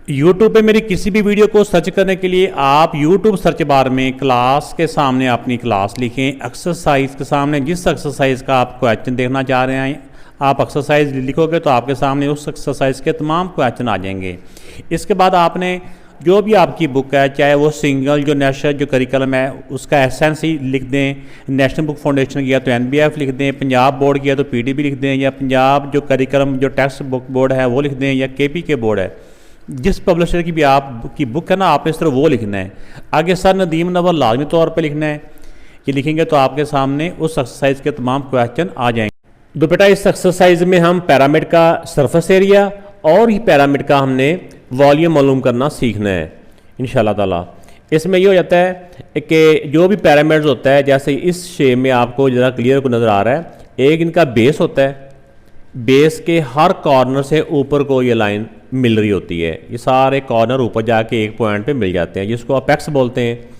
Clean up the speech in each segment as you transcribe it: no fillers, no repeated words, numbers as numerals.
YouTube पे मेरी किसी भी वीडियो को सर्च करने के लिए आप YouTube सर्च बार में क्लास के सामने अपनी क्लास लिखें, एक्सरसाइज के सामने जिस एक्सरसाइज का आप क्वेश्चन देखना चाह रहे हैं आप एक्सरसाइज लिखोगे तो आपके सामने उस एक्सरसाइज के तमाम क्वेश्चन आ जाएंगे। इसके बाद आपने जो भी आपकी बुक है, चाहे वो सिंगल जो नेशनल जो करिकुलम है उसका एसेंस ही लिख दें, नेशनल बुक फाउंडेशन किया तो NBF लिख दें, पंजाब बोर्ड किया तो PDB लिख दें, या पंजाब जो करिकुलम जो टेक्स्ट बुक बोर्ड है वो लिख दें, या KPK बोर्ड है, जिस पब्लिशर की भी आपकी बुक है ना आपने इस तरह वो लिखना है। आगे सर नदीम नवल लाजमी तौर पे लिखना है। ये लिखेंगे तो आपके सामने उस एक्सरसाइज के तमाम क्वेश्चन आ जाएंगे। तो बेटा इस एक्सरसाइज में हम पैरामिड का सरफेस एरिया और ही पैरामिड का हमने वॉल्यूम मालूम करना सीखना है इंशाल्लाह ताला। इसमें ये हो जाता है कि जो भी पैरामिड्स होता है, जैसे इस शेप में आपको ज़रा क्लियर को नज़र आ रहा है, एक इनका बेस होता है, बेस के हर कॉर्नर से ऊपर को ये लाइन मिल रही होती है, ये सारे कॉर्नर ऊपर जाके एक पॉइंट पे मिल जाते हैं जिसको अपेक्स बोलते हैं।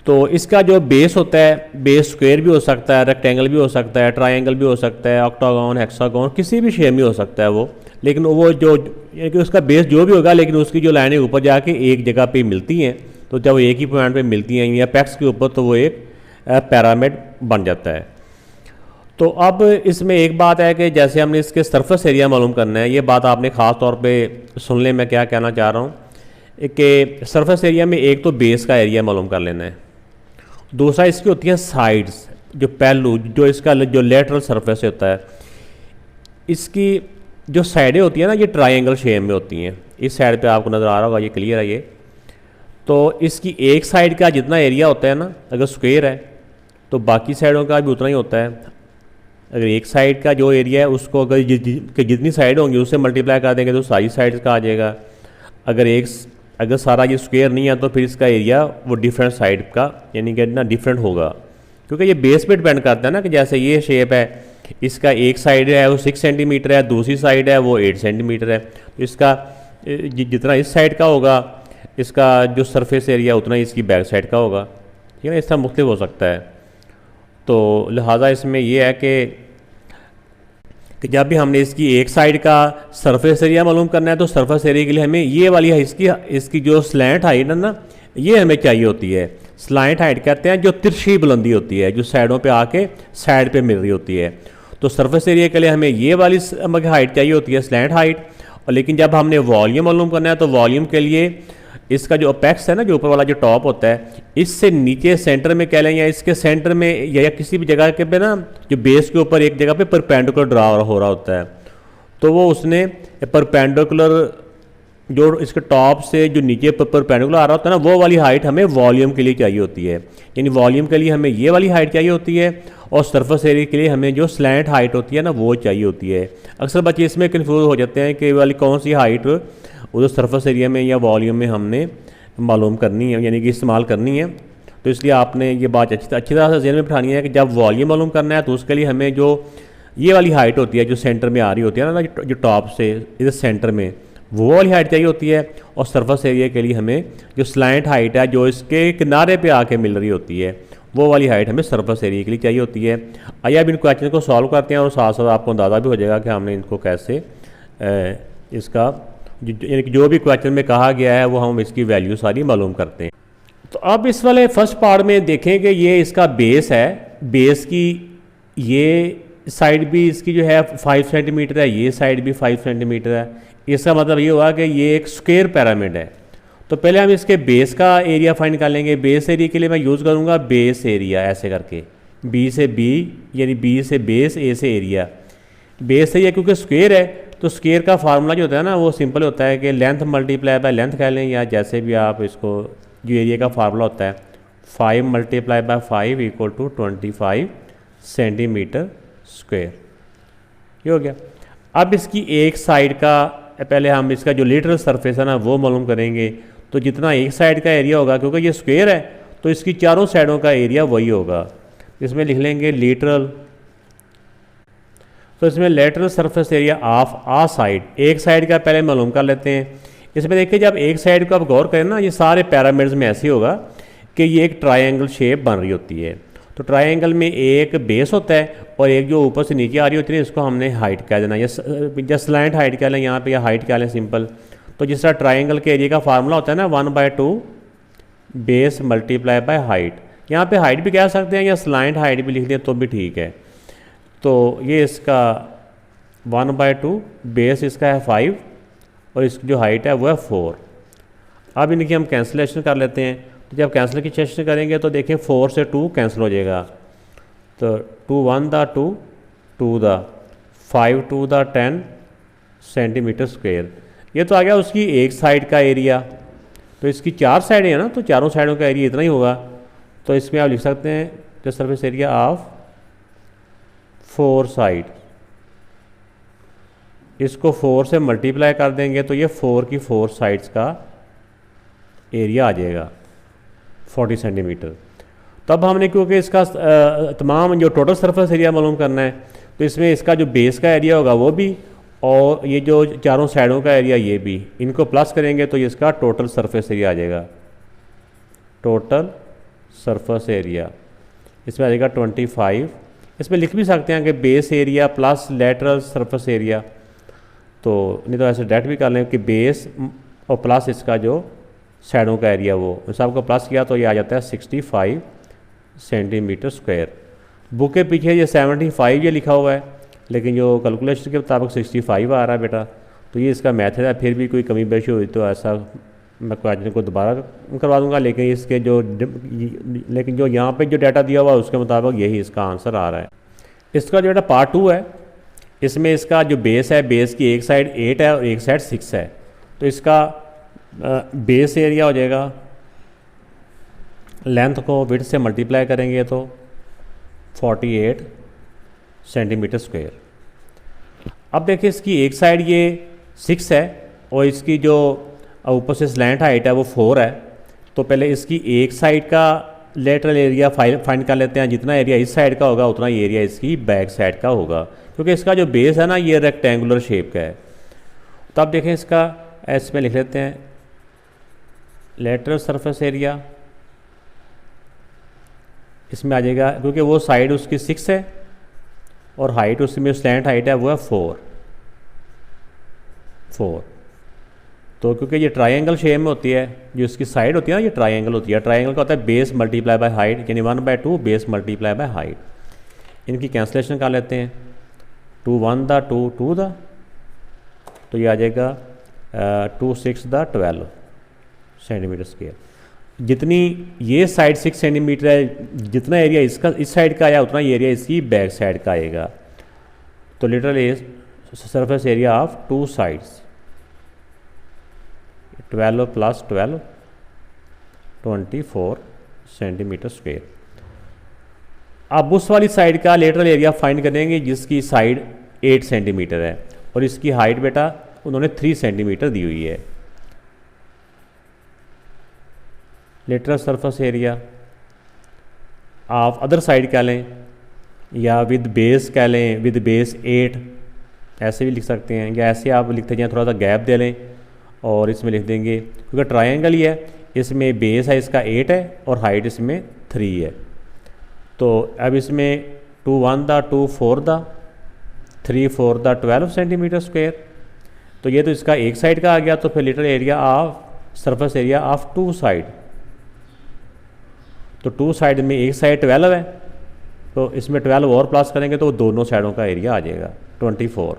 तो इसका जो बेस होता है, बेस स्क्वायर भी हो सकता है, रेक्टेंगल भी हो सकता है, ट्रायंगल भी हो सकता है, ऑक्टागोन, हेक्सागोन, किसी भी शेप में हो सकता है वो, लेकिन वो जो उसका बेस जो भी होगा लेकिन उसकी जो लाइनें ऊपर जाके एक जगह पे मिलती हैं, तो जब वो एक ही पॉइंट पे मिलती हैं या अपेक्स के ऊपर, तो वो एक पैरामिड बन जाता है। तो अब इसमें एक बात है कि जैसे हमने इसके सरफेस एरिया मालूम करना है, ये बात आपने ख़ास तौर पे सुन लें मैं क्या कहना चाह रहा हूँ कि सरफेस एरिया में एक तो बेस का एरिया मालूम कर लेना है, दूसरा इसकी होती हैं साइड्स, जो पहलू, जो इसका जो लेटरल सरफेस होता है, इसकी जो साइडें होती हैं ना ये ट्रायंगल शेप में होती हैं। इस साइड पे आपको नज़र आ रहा होगा, ये क्लियर है ये। तो इसकी एक साइड का जितना एरिया होता है ना, अगर स्क्वायर है तो बाकी साइडों का भी उतना ही होता है। अगर एक साइड का जो एरिया है उसको अगर जितनी साइड होंगी उससे मल्टीप्लाई कर देंगे तो सारी साइड्स का आ जाएगा। अगर सारा ये स्क्वायर नहीं है तो फिर इसका एरिया वो डिफरेंट साइड का यानी कि ना डिफरेंट होगा, क्योंकि ये बेस पे डिपेंड करता है ना, कि जैसे ये शेप है, इसका एक साइड है वो 6 सेंटीमीटर है, दूसरी साइड है वो 8 सेंटीमीटर है, तो इसका जितना इस साइड का होगा इसका जो सरफेस एरिया उतना ही इसकी बैक साइड का होगा, ठीक है ना। इस तरह मुख्तलिफ हो सकता है। तो लिहाजा इसमें यह है कि जब भी हमने इसकी एक साइड का सरफेस एरिया मालूम करना है तो सरफेस एरिया के लिए हमें ये वाली है इसकी जो स्लैंट हाइट है ना ये हमें चाहिए होती है। स्लैंट हाइट कहते हैं जो तिरछी बुलंदी होती है, जो साइडों पे आके साइड पे मिल रही होती है। तो सरफेस एरिया के लिए हमें ये वाली हाइट चाहिए होती है, स्लैंट हाइट। और लेकिन जब हमने वॉल्यूम मालूम करना है तो वॉल्यूम के लिए इसका जो अपेक्स है ना, जो ऊपर वाला जो टॉप होता है, इससे नीचे सेंटर में कह लें या इसके सेंटर में या किसी भी जगह के पे ना जो बेस के ऊपर एक जगह पे परपेंडिकुलर ड्रा हो रहा होता है, तो वो उसने परपेंडिकुलर जो इसके टॉप से जो नीचे परपेंडिकुलर आ रहा होता है ना, वो वाली हाइट हमें वॉल्यूम के लिए चाहिए होती है। यानी वॉल्यूम के लिए हमें ये वाली हाइट चाहिए होती है और सरफेस एरिया के लिए हमें जो स्लैंट हाइट होती है ना वो चाहिए होती है। अक्सर बच्चे इसमें कन्फ्यूज हो जाते हैं कि वाली कौन सी हाइट उधर सरफेस एरिया में या वॉल्यूम में हमने मालूम करनी है, यानी कि इस्तेमाल करनी है। तो इसलिए आपने ये बात अच्छी तरह से ज़हन में बिठानी है कि जब वॉल्यूम मालूम करना है तो उसके लिए हमें जो ये वाली हाइट होती है जो सेंटर में आ रही होती है ना, जो टॉप से इधर सेंटर में, वो वाली हाइट चाहिए होती है। और सरफेस एरिया के लिए हमें जो स्लैंट हाइट है जो इसके किनारे पे आके मिल रही होती है, वो वाली हाइट हमें सरफेस एरिया के लिए चाहिए होती है। आइए अब इन क्वेश्चन को सॉल्व करते हैं और साथ साथ आपको अंदाज़ा भी हो जाएगा कि हमने इनको कैसे इसका जो भी क्वेश्चन में कहा गया है वो हम इसकी वैल्यू सारी मालूम करते हैं। तो अब इस वाले फर्स्ट पार्ट में देखें कि ये इसका बेस है, बेस की ये साइड भी इसकी जो है 5 सेंटीमीटर है, ये साइड भी 5 सेंटीमीटर है। इसका मतलब ये हुआ कि ये एक स्क्वायर पिरामिड है। तो पहले हम इसके बेस का एरिया फाइंड कर लेंगे। बेस एरिया के लिए मैं यूज़ करूँगा बेस एरिया, ऐसे करके बी से बी यानी बी से बेस, ए से एरिया। बेस एरिया क्योंकि स्क्वायर है तो स्क्वायर का फार्मूला जो होता है ना वो सिंपल होता है कि लेंथ मल्टीप्लाई बाय लेंथ कह लें, या जैसे भी आप इसको जो एरिया का फार्मूला होता है 5 multiply by 5 equal to 25 centimetre square. ये हो गया। अब इसकी एक साइड का पहले हम इसका जो लेटरल सरफेस है ना वो मालूम करेंगे। तो जितना एक साइड का एरिया होगा, क्योंकि ये स्क्वायर है तो इसकी चारों साइडों का एरिया वही होगा। इसमें लिख लेंगे लेटरल, तो इसमें lateral surface area of a side, एक साइड का पहले मालूम कर लेते हैं। इसमें देखिए जब एक साइड को आप गौर करें ना, ये सारे पैरामिड्स में ऐसे होगा कि ये एक ट्रायंगल शेप बन रही होती है। तो ट्रायंगल में एक बेस होता है और एक जो ऊपर से नीचे आ रही होती है इसको हमने हाइट कह देना, या स्लैंट हाइट कह लें यहाँ पे, या हाइट कह लें सिंपल। तो जिस तरह ट्राइंगल के एरिया का फार्मूला होता है ना 1/2 बेस मल्टीप्लाई बाय हाइट, यहाँ पे हाइट भी कह सकते हैं या स्लाइंट हाइट भी लिख दें तो भी ठीक है। तो ये इसका 1/2 बेस इसका है 5 और इसकी जो हाइट है वो है 4। अब इनकी हम कैंसिलेशन कर लेते हैं। तो जब कैंसिलेशन करेंगे तो देखें 4 से 2 कैंसिल हो जाएगा, तो 2 1 the 2 2 the 5 2 the 10 centimetre square. ये तो आ गया उसकी एक साइड का एरिया। तो इसकी 4 साइडें हैं ना, तो चारों साइडों का एरिया इतना ही होगा। तो इसमें आप लिख सकते हैं the surface area of 4 side. इसको 4 से मल्टीप्लाई कर देंगे तो ये 4 की 4 साइड्स का एरिया आ जाएगा 40 सेंटीमीटर। तब हमने क्योंकि इसका तमाम जो टोटल सरफेस एरिया मालूम करना है, तो इसमें इसका जो बेस का एरिया होगा वो भी और ये जो चारों साइडों का एरिया ये भी, इनको प्लस करेंगे तो इसका टोटल सरफेस एरिया आ जाएगा। टोटल सरफेस एरिया इसमें आ जाएगा 25। इसमें लिख भी सकते हैं कि base area plus lateral surface area, तो नहीं तो ऐसे डायरेक्ट भी कर लें कि बेस और प्लस इसका जो साइडों का एरिया वो सबको प्लस किया तो ये आ जाता है 65 सेंटीमीटर स्क्वायर। बुक के पीछे ये 75 ये लिखा हुआ है, लेकिन जो कैलकुलेशन के मुताबिक 65 आ रहा है बेटा। तो ये इसका मेथड है, फिर भी कोई कमी बेशी हुई तो ऐसा मैं क्वेश्चन को दोबारा करवा दूंगा, लेकिन इसके जो यहाँ पे जो डाटा दिया हुआ है उसके मुताबिक यही इसका आंसर आ रहा है। इसका जो डाटा पार्ट 2 है, इसमें इसका जो बेस है, बेस की एक साइड 8 है और एक साइड 6 है। तो इसका बेस एरिया हो जाएगा, लेंथ को विड्थ से मल्टीप्लाई करेंगे तो 48 सेंटीमीटर स्क्वायर। अब देखिए इसकी एक साइड ये 6 है और इसकी जो ऊपर से स्लैंट हाइट है वो 4 है। तो पहले इसकी एक साइड का लेटरल एरिया फाइंड कर लेते हैं। जितना एरिया इस साइड का होगा उतना ही एरिया इसकी बैक साइड का होगा, क्योंकि इसका जो बेस है ना ये रेक्टेंगुलर शेप का है। तो अब देखें इसका इसमें लिख लेते हैं लेटरल सरफेस एरिया, इसमें आ जाएगा क्योंकि वो साइड उसकी 6 है और हाइट उसमें स्लैंट हाइट है वो है 4। तो क्योंकि ये ट्रायंगल शेप में होती है, जो इसकी साइड होती है ना ये ट्रायंगल होती है। ट्रायंगल का होता है बेस मल्टीप्लाई बाय हाइट, यानी 1/2 बेस मल्टीप्लाई बाय हाइट। इनकी कैंसिलेशन कर लेते हैं। 2 1 द 2 2 द, तो ये आ जाएगा 2 6 द 12 सेंटीमीटर स्क्वायर। जितनी ये साइड 6 सेंटीमीटर है, जितना एरिया इसका इस साइड का आया उतना ही एरिया इसकी बैक साइड का आएगा। तो literally surface area of 2 sides 12 + 12 24 centimetre square. अब उस वाली साइड का लेटरल एरिया फाइंड करेंगे जिसकी साइड 8 सेंटीमीटर है और इसकी हाइट बेटा उन्होंने 3 सेंटीमीटर दी हुई है। लेटरल सरफेस एरिया आप अदर साइड कह लें या विद बेस कह लें, विद बेस 8 ऐसे भी लिख सकते हैं, या ऐसे आप लिखते जाएँ थोड़ा सा गैप दे लें और इसमें लिख देंगे क्योंकि ट्रायंगल ही है, इसमें बेस है इसका 8 है और हाइट इसमें 3 है। तो अब इसमें 2 1 the 2 4 the 3 4 the 12 centimetre square. तो ये तो इसका एक साइड का आ गया। तो फिर literal area of surface area of 2 side, तो 2 साइड में एक साइड 12 है तो इसमें 12 और प्लस करेंगे तो दोनों साइडों का एरिया आ जाएगा 24।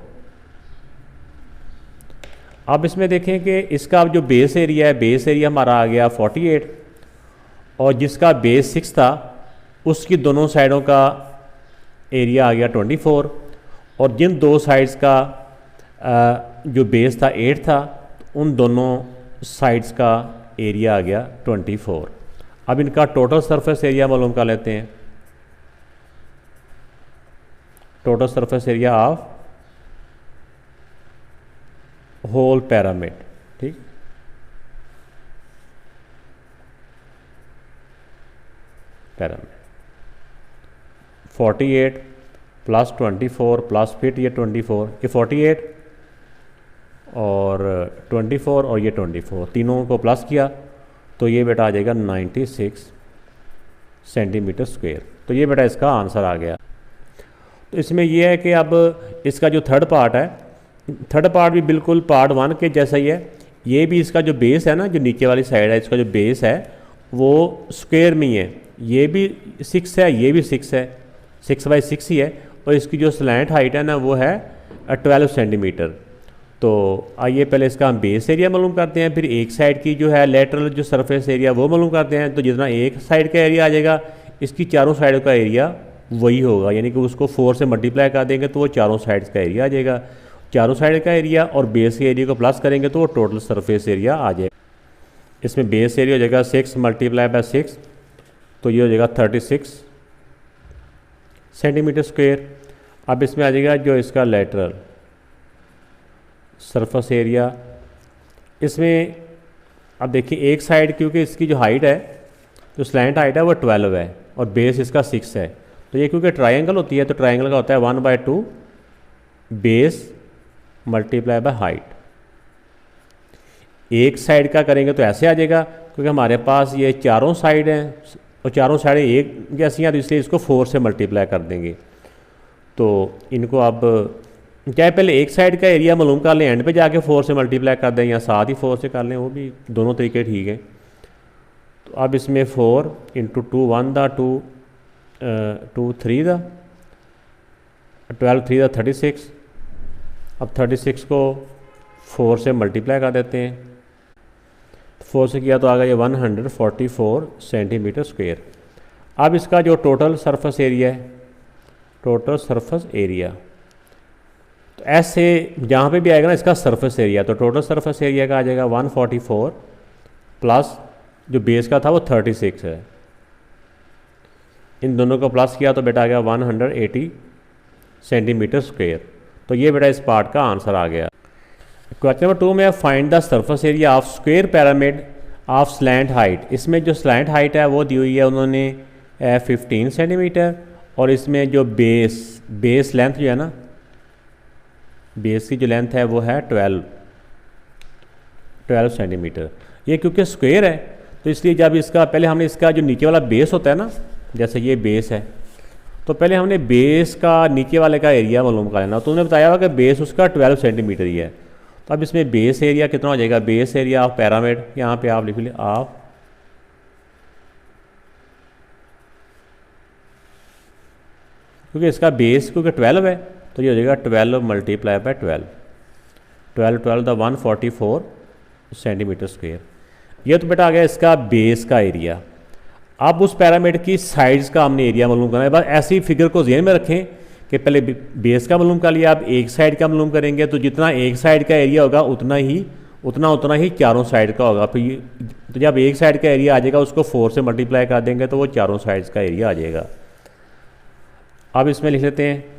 अब इसमें देखें कि इसका जो बेस एरिया है, बेस एरिया हमारा आ गया 48 और जिसका बेस 6 था उसकी दोनों साइडों का एरिया आ गया 24 और जिन दो साइड्स का जो बेस था 8 था उन दोनों साइड्स का एरिया आ गया 24। अब इनका टोटल सरफेस एरिया मालूम कर लेते हैं। Total surface area of whole pyramid, ठीक, पैरामिड 48 + 24 प्लस फिर ये 24, ये 48 और 24 और ये 24 तीनों को प्लस किया तो ये बेटा आ जाएगा 96 सेंटीमीटर स्क्वायर। तो ये बेटा इसका आंसर आ गया। तो इसमें यह है कि अब इसका जो थर्ड पार्ट है, थर्ड पार्ट भी बिल्कुल पार्ट 1 के जैसा ही है। ये भी इसका जो बेस है ना, जो नीचे वाली साइड है, इसका जो बेस है वो स्क्वायर में ही है। ये भी 6 है, ये भी 6 है, 6x6 ही है। और इसकी जो स्लैंट हाइट है ना वो है 12 सेंटीमीटर। तो आइए पहले इसका हम बेस एरिया मालूम करते हैं, फिर एक साइड की जो है लेटरल जो सरफेस एरिया वो मालूम करते हैं। तो जितना एक साइड का एरिया आ जाएगा, इसकी चारों साइड का एरिया वही होगा, यानी कि उसको 4 से मल्टीप्लाई कर देंगे तो वो चारों साइड्स का एरिया आ जाएगा। चारों साइड का एरिया और बेस के एरिया को प्लस करेंगे तो वो टोटल सरफेस एरिया आ जाएगा। इसमें बेस एरिया हो जाएगा 6 × 6, तो ये हो जाएगा 36 सेंटीमीटर स्क्वायर। अब इसमें आ जाएगा जो इसका लेटरल सरफेस एरिया। इसमें अब देखिए एक साइड, क्योंकि इसकी जो हाइट है, जो स्लैंट हाइट है वो 12 है और बेस इसका 6 है। तो ये क्योंकि ट्रायंगल होती है तो ट्रायंगल का होता है 1/2 बेस मल्टीप्लाई बाय हाइट। एक साइड का करेंगे तो ऐसे आ जाएगा, क्योंकि हमारे पास ये चारों साइड हैं और चारों साइडें एक जैसी हैं, तो इसलिए इसको 4 से मल्टीप्लाई कर देंगे। तो इनको अब चाहे पहले एक साइड का एरिया मालूम कर लें, एंड पे जाके 4 से मल्टीप्लाई कर दें, या साथ ही 4 से कर लें, वो भी दोनों तरीके ठीक हैं। तो अब इसमें 4 × 2 1 दा 2 2 3 दा 12 3 दा 36। अब 36 को 4 से मल्टीप्लाई कर देते हैं, 4 से किया तो आ गया ये 144 सेंटीमीटर स्क्वायर। अब इसका जो टोटल सरफेस एरिया है, टोटल सरफेस एरिया, तो ऐसे जहाँ पे भी आएगा ना इसका सरफेस एरिया, तो टोटल सरफेस एरिया का आ जाएगा 144 प्लस जो बेस का था वो 36 है। इन दोनों को प्लस किया तो बेटा आ गया 180 सेंटीमीटर स्क्वायर। तो ये बेटा इस पार्ट का आंसर आ गया। क्वेश्चन नंबर 2 में find the surface area of square pyramid of slant height. इसमें जो स्लैंट हाइट है वो दी हुई है उन्होंने 15 सेंटीमीटर, और इसमें जो बेस लेंथ जो है ना, बेस की जो लेंथ है वो है 12 सेंटीमीटर। ये क्योंकि स्क्वायर है तो इसलिए जब इसका पहले हमने इसका जो नीचे वाला बेस होता है ना, जैसे ये बेस है, तो पहले हमने बेस का नीचे वाले का एरिया मालूम कर लेना। तो उन्होंने बताया हुआ कि बेस उसका 12 सेंटीमीटर ही है। तो अब इसमें बेस एरिया कितना हो जाएगा, बेस एरिया ऑफ पिरामिड, यहाँ पे आप लिख लीजिए ऑफ क्योंकि इसका बेस क्योंकि 12 है तो ये हो जाएगा 12 multiply by 12 the 144 centimetre square. ये तो बेटा आ गया इसका बेस का एरिया। अब उस पिरामिड की साइड्स का हमने एरिया मालूम करना है। बस ऐसी फिगर को ज़हन में रखें कि पहले बेस का मालूम कर लिया, आप एक साइड का मालूम करेंगे तो जितना एक साइड का एरिया होगा उतना ही चारों साइड का होगा। फिर तो जब एक साइड का एरिया आ जाएगा उसको 4 से मल्टीप्लाई कर देंगे तो वो चारों साइड्स का एरिया आ जाएगा। अब इसमें लिख लेते हैं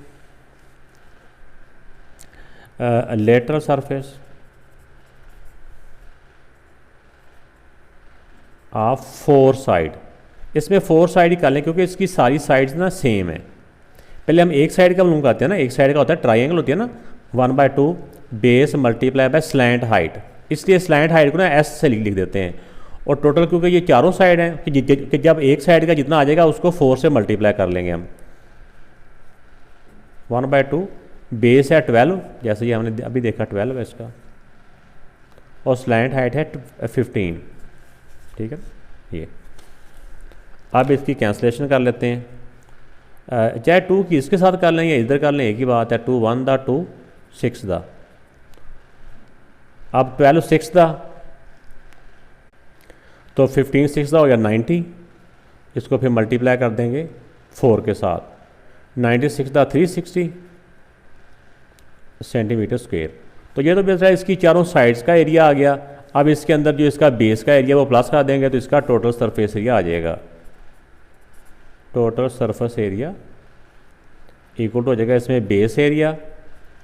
लेटरल सरफेस ऑफ 4 साइड। इसमें 4 साइड ही कर लें क्योंकि इसकी सारी साइड्स ना सेम है। पहले हम एक साइड का मालूम करते हैं ना, एक साइड का होता है ट्रायंगल होती है ना 1/2 base multiply by slant height, इसलिए स्लैंट हाइट को ना एस से लिख देते हैं। और टोटल क्योंकि ये चारों साइड हैं कि जब एक साइड का जितना आ जाएगा उसको 4 से मल्टीप्लाई कर लेंगे हम। 1/2 बेस है 12, जैसे ये हमने अभी देखा 12 है इसका, और स्लैंट हाइट है 15, ठीक है। ये अब इसकी कैंसलेशन कर लेते हैं, चाहे 2 की इसके साथ कर लें या इधर कर लें, एक ही बात है। 2 1 दा 2 6 दा, अब 12 6 दा तो 15 6 दा हो गया 90। इसको फिर मल्टीप्लाई कर देंगे 4 के साथ, 96 दा 360 सेंटीमीटर स्क्वायर। तो ये तो बेस है इसकी चारों साइड्स का एरिया आ गया। अब इसके अंदर जो इसका बेस का एरिया वो प्लस कर देंगे तो इसका टोटल सरफेस एरिया आ जाएगा। Total surface area equal to हो जाएगा इसमें बेस एरिया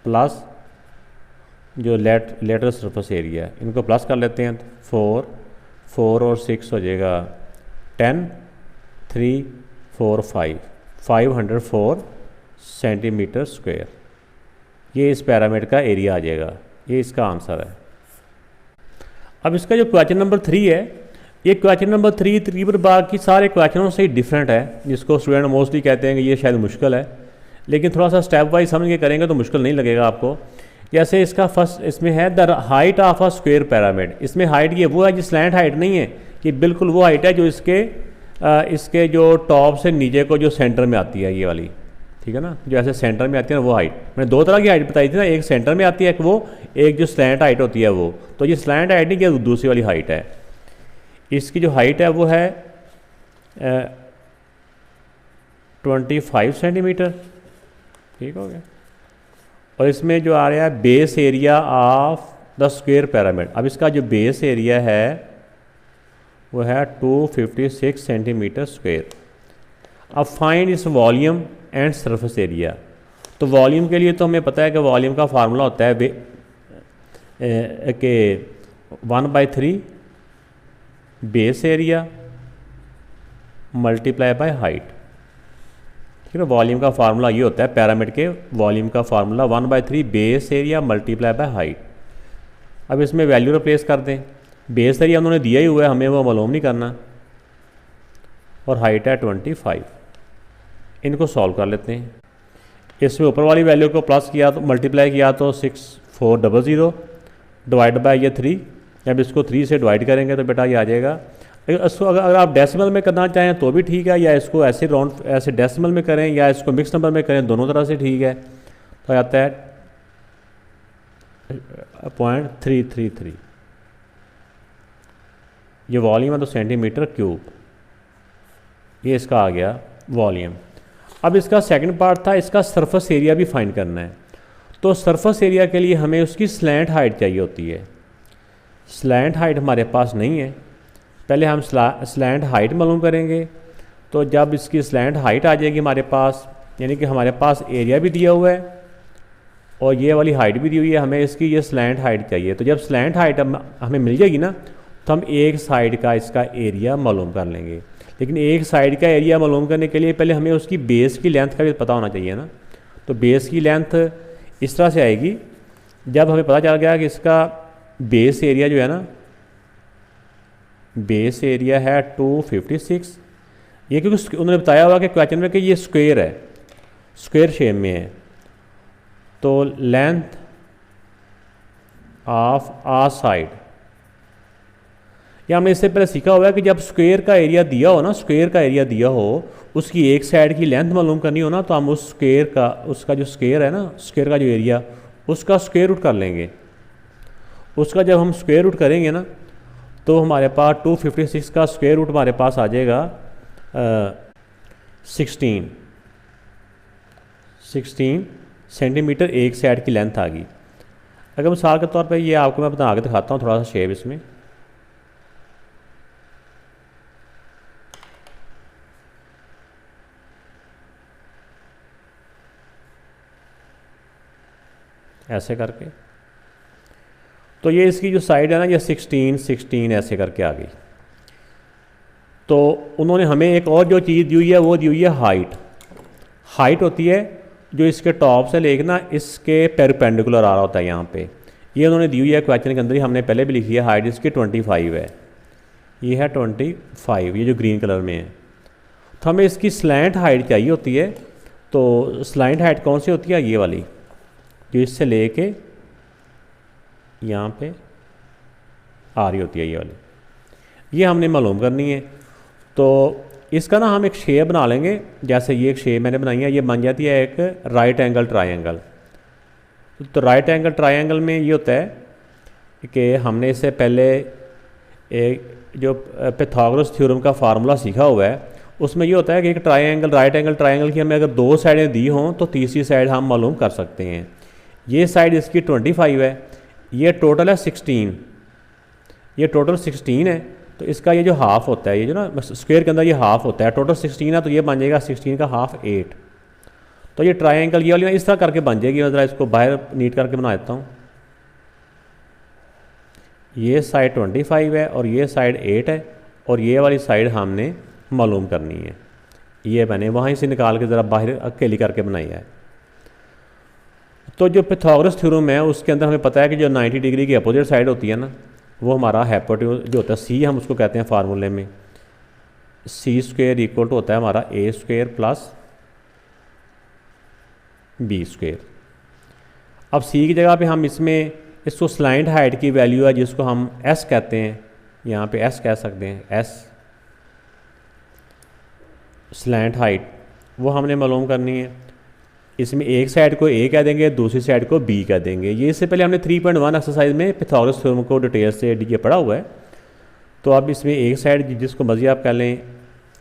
प्लस जो लेटरल सरफेस एरिया, इनको प्लस कर लेते हैं। 4 और 6 हो जाएगा 10, 3 4 504 सेंटीमीटर स्क्वायर। ये इस पिरामिड का एरिया आ जाएगा। ये इसका आंसर है। अब इसका जो क्वेश्चन नंबर 3 है, ये क्वेश्चन नंबर 3 तकरीबन बाकी सारे क्वेश्चनों से ही डिफरेंट है, जिसको स्टूडेंट मोस्टली कहते हैं कि ये शायद मुश्किल है, लेकिन थोड़ा सा स्टेप वाइज समझ के करेंगे तो मुश्किल नहीं लगेगा आपको। जैसे इसका फर्स्ट इसमें है the height of a square pyramid, इसमें हाइट ये वो है जो स्लैंट हाइट नहीं है, ये बिल्कुल वो हाइट है जो इसके जो टॉप से नीचे को जो सेंटर में आती है ये वाली, ठीक है ना, जो ऐसे सेंटर में आती है ना वो हाइट। मैंने दो तरह की हाइट बताई थी ना, एक सेंटर में आती है एक जो स्लैंट हाइट होती है वो, तो ये स्लैंट हाइट नहीं, ये दूसरी वाली हाइट है। इसकी जो हाइट है वो है 25 सेंटीमीटर, ठीक हो गया। और इसमें जो आ रहा है base area of the square pyramid, अब इसका जो बेस एरिया है वो है 256 सेंटीमीटर स्क्वायर। अब फाइंड इस वॉल्यूम एंड सरफेस एरिया, तो वॉल्यूम के लिए तो हमें पता है कि वॉल्यूम का फार्मूला होता है कि 1/3 base area multiply by height, ठीक है ना। वॉल्यूम का फार्मूला ये होता है पिरामिड के, वॉल्यूम का formula 1/3 base area multiply by height. अब इसमें वैल्यू रिप्लेस कर दें, बेस एरिया उन्होंने दिया ही हुआ है, हमें वो मालूम नहीं करना, और हाइट है 25। इनको सॉल्व कर लेते हैं। इसमें ऊपर वाली वैल्यू को प्लस किया तो मल्टीप्लाई किया तो 6400 डिवाइड बाय ये 3, जब इसको 3 से डिवाइड करेंगे तो बेटा ये आ जाएगा। इसको अगर आप डेसिमल में करना चाहें तो भी ठीक है, या इसको ऐसे राउंड ऐसे डेसिमल में करें या इसको मिक्स नंबर में करें, दोनों तरह से ठीक है। तो आता है 0.333, ये वॉल्यूम है तो सेंटीमीटर क्यूब, ये इसका आ गया वॉल्यूम। अब इसका सेकंड पार्ट था, इसका सरफेस एरिया भी फाइंड करना है। तो सरफेस एरिया के लिए हमें उसकी स्लैंट हाइट चाहिए होती है। स्लैंट हाइट हमारे पास नहीं है, पहले हम स्लैंट हाइट मालूम करेंगे। तो जब इसकी स्लैंट हाइट आ जाएगी हमारे पास, यानी कि हमारे पास एरिया भी दिया हुआ है और ये वाली हाइट भी दी हुई है, हमें इसकी ये स्लैंट हाइट चाहिए। तो जब स्लैंट हाइट हमें मिल जाएगी ना, तो हम एक साइड का इसका एरिया मालूम कर लेंगे। लेकिन एक साइड का एरिया मालूम करने के लिए पहले हमें उसकी बेस की लेंथ का भी पता होना चाहिए ना। तो बेस की लेंथ इस तरह से आएगी, जब हमें पता चल गया कि इसका बेस एरिया जो है ना, बेस एरिया है 256, ये क्योंकि उन्होंने बताया हुआ कि क्वेश्चन में कि ये स्क्वायर है, स्क्वायर शेप में है, तो लेंथ ऑफ आ साइड, या हमने इससे पहले सीखा हुआ है कि जब स्क्वायर का एरिया दिया हो ना, स्क्वायर का एरिया दिया हो, उसकी एक साइड की लेंथ मालूम करनी हो ना, तो हम उस स्क्वायर का, उसका जो स्क्वायर है ना, स्क्वायर का जो एरिया, उसका स्क्वायर रूट कर लेंगे। उसका जब हम स्क्वायर रूट करेंगे ना, तो हमारे पास 256 का स्क्वायर रूट हमारे पास आ जाएगा 16 सेंटीमीटर एक साइड की लेंथ आ गई। अगर मिसाल के तौर पे ये आपको मैं बता के दिखाता हूँ थोड़ा सा शेप इसमें, ऐसे करके, तो ये इसकी जो साइड है ना, ये 16 ऐसे करके आ गई। तो उन्होंने हमें एक और जो चीज़ दी हुई है वो दी हुई है हाइट। हाइट होती है जो इसके टॉप से लेकर ना इसके पेरपेंडिकुलर आ रहा होता है यहाँ पे, ये उन्होंने दी हुई है क्वेश्चन के अंदर ही, हमने पहले भी लिखी है। हाइट इसकी 25 है, ये है 25, ये जो ग्रीन कलर में है। तो हमें इसकी स्लैंट हाइट चाहिए होती है। तो स्लैंट हाइट कौन सी होती है? ये वाली, जो इससे लेके यहाँ पे आ रही होती है, ये वाली, ये हमने मालूम करनी है। तो इसका ना हम एक शेप बना लेंगे, जैसे ये एक शेप मैंने बनाई है, ये बन जाती है एक राइट एंगल ट्रायंगल। तो राइट एंगल ट्रायंगल में ये होता है कि हमने इससे पहले एक जो पाइथागोरस थ्योरम का फार्मूला सीखा हुआ है, उसमें ये होता है कि एक ट्रायंगल, राइट एंगल ट्रायंगल की हमें अगर दो साइडें दी हों तो तीसरी साइड हम मालूम कर सकते हैं। ये साइड इसकी 25 है, ये टोटल है 16, ये टोटल 16 है। तो इसका ये जो हाफ होता है, ये जो ना स्क्वायर के अंदर ये हाफ होता है, टोटल 16 है, तो ये बन जाएगा 16 का हाफ 8। तो ये ट्रायंगल ये वाली ना इस तरह करके बन जाएगी। मैं ज़रा इसको बाहर नीट करके बना देता हूँ। ये साइड 25 है और ये साइड 8 है, और ये वाली साइड हमने मालूम करनी है। ये मैंने वहीं से निकाल के ज़रा बाहर अकेली करके बनाई है। तो जो पाइथागोरस थ्योरम है उसके अंदर हमें पता है कि जो 90 डिग्री की अपोजिट साइड होती है ना, वो हमारा हाइपोटेन्यूज जो होता है सी, हम उसको कहते हैं फार्मूले में, सी स्क्वायर इक्वल टू होता है हमारा ए स्क्वायर प्लस बी स्क्वायर। अब सी की जगह पे हम इसमें इसको स्लाइंट हाइट की वैल्यू है जिसको हम एस कहते हैं, यहाँ पे एस कह सकते हैं, एस स्लैंट हाइट वो हमने मालूम करनी है। इसमें एक साइड को ए कह देंगे, दूसरी साइड को बी कह देंगे। ये इससे पहले हमने 3.1 एक्सरसाइज में पाइथागोरस थ्योरम को डिटेल से ये पढ़ा हुआ है। तो अब इसमें एक साइड जिसको मर्जी आप कह लें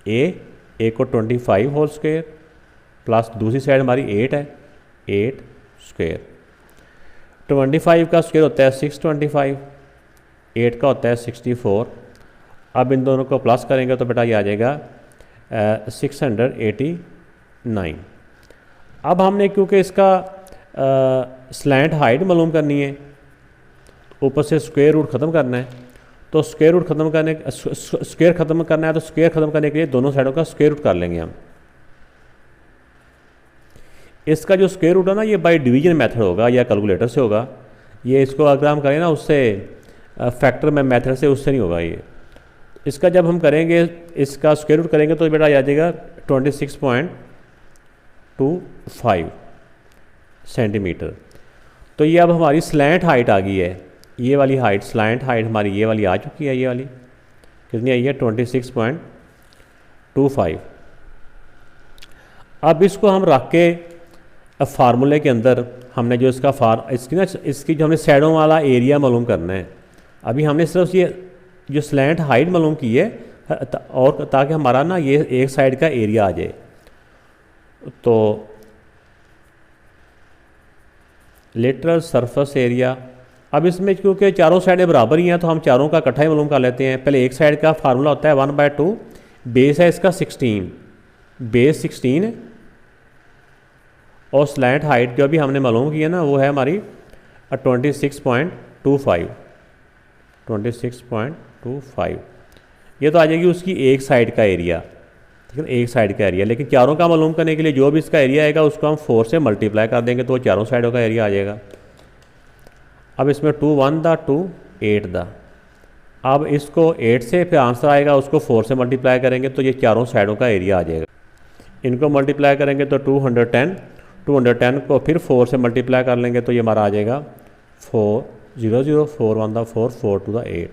ए को 25 होल स्क्वायर प्लस दूसरी साइड हमारी 8 है, 8 स्क्वायर। 25 का स्क्वायर होता है 625, 8 का होता है 64। अब इन दोनों को प्लस करेंगे तो बेटा ये आ जाएगा 689। अब हमने क्योंकि इसका स्लैंट हाइट मालूम करनी है, ऊपर से स्क्वायर रूट ख़त्म करना है, तो स्क्वायर रूट ख़त्म करने स्क्वायर ख़त्म करना है तो स्क्वायर ख़त्म करने के लिए दोनों साइडों का स्क्वायर रूट कर लेंगे हम। इसका जो स्क्वायर रूट है ना ये बाय डिवीजन मेथड होगा या कैलकुलेटर से होगा। ये इसको अगर हम करें ना उससे फैक्टर में मेथड से, उससे नहीं होगा ये। इसका जब हम करेंगे इसका स्क्वायर रूट करेंगे तो बेटा आ जाएगा 26.25 सेंटीमीटर। तो ये अब हमारी स्लैंट हाइट आ गई है, ये वाली हाइट स्लैंट हाइट हमारी ये वाली आ चुकी है। ये वाली कितनी आई है 26.25। अब इसको हम रख के फार्मूले के अंदर हमने जो इसका इसकी जो हमने साइडों वाला एरिया मालूम करना है। अभी हमने सिर्फ ये जो स्लैंट हाइट मालूम की है और ताकि हमारा ना ये एक साइड का एरिया आ जाए। तो लेटरल सरफेस एरिया, अब इसमें क्योंकि चारों साइडें बराबर ही हैं तो हम चारों का इकट्ठा ही मालूम कर लेते हैं। पहले एक साइड का फार्मूला होता है 1/2, बेस है इसका 16, बेस 16 है और स्लैंट हाइट जो भी हमने मालूम की है ना वो है हमारी 26.25। ये तो आ जाएगी उसकी एक साइड का एरिया, ठीक है, एक साइड का एरिया। लेकिन चारों का मालूम करने के लिए जो भी इसका एरिया आएगा उसको हम 4 से मल्टीप्लाई कर देंगे तो वो चारों साइडों का एरिया आ जाएगा। अब इसमें 2 1 दा 2 8 दा, अब इसको 8 से फिर आंसर आएगा उसको 4 से मल्टीप्लाई करेंगे तो ये चारों साइडों का एरिया आ जाएगा। इनको मल्टीप्लाई करेंगे तो 210 को फिर 4 से मल्टीप्लाई कर लेंगे तो ये हमारा आ जाएगा 4 0 0 4 1 दा 4 4 2 दा 8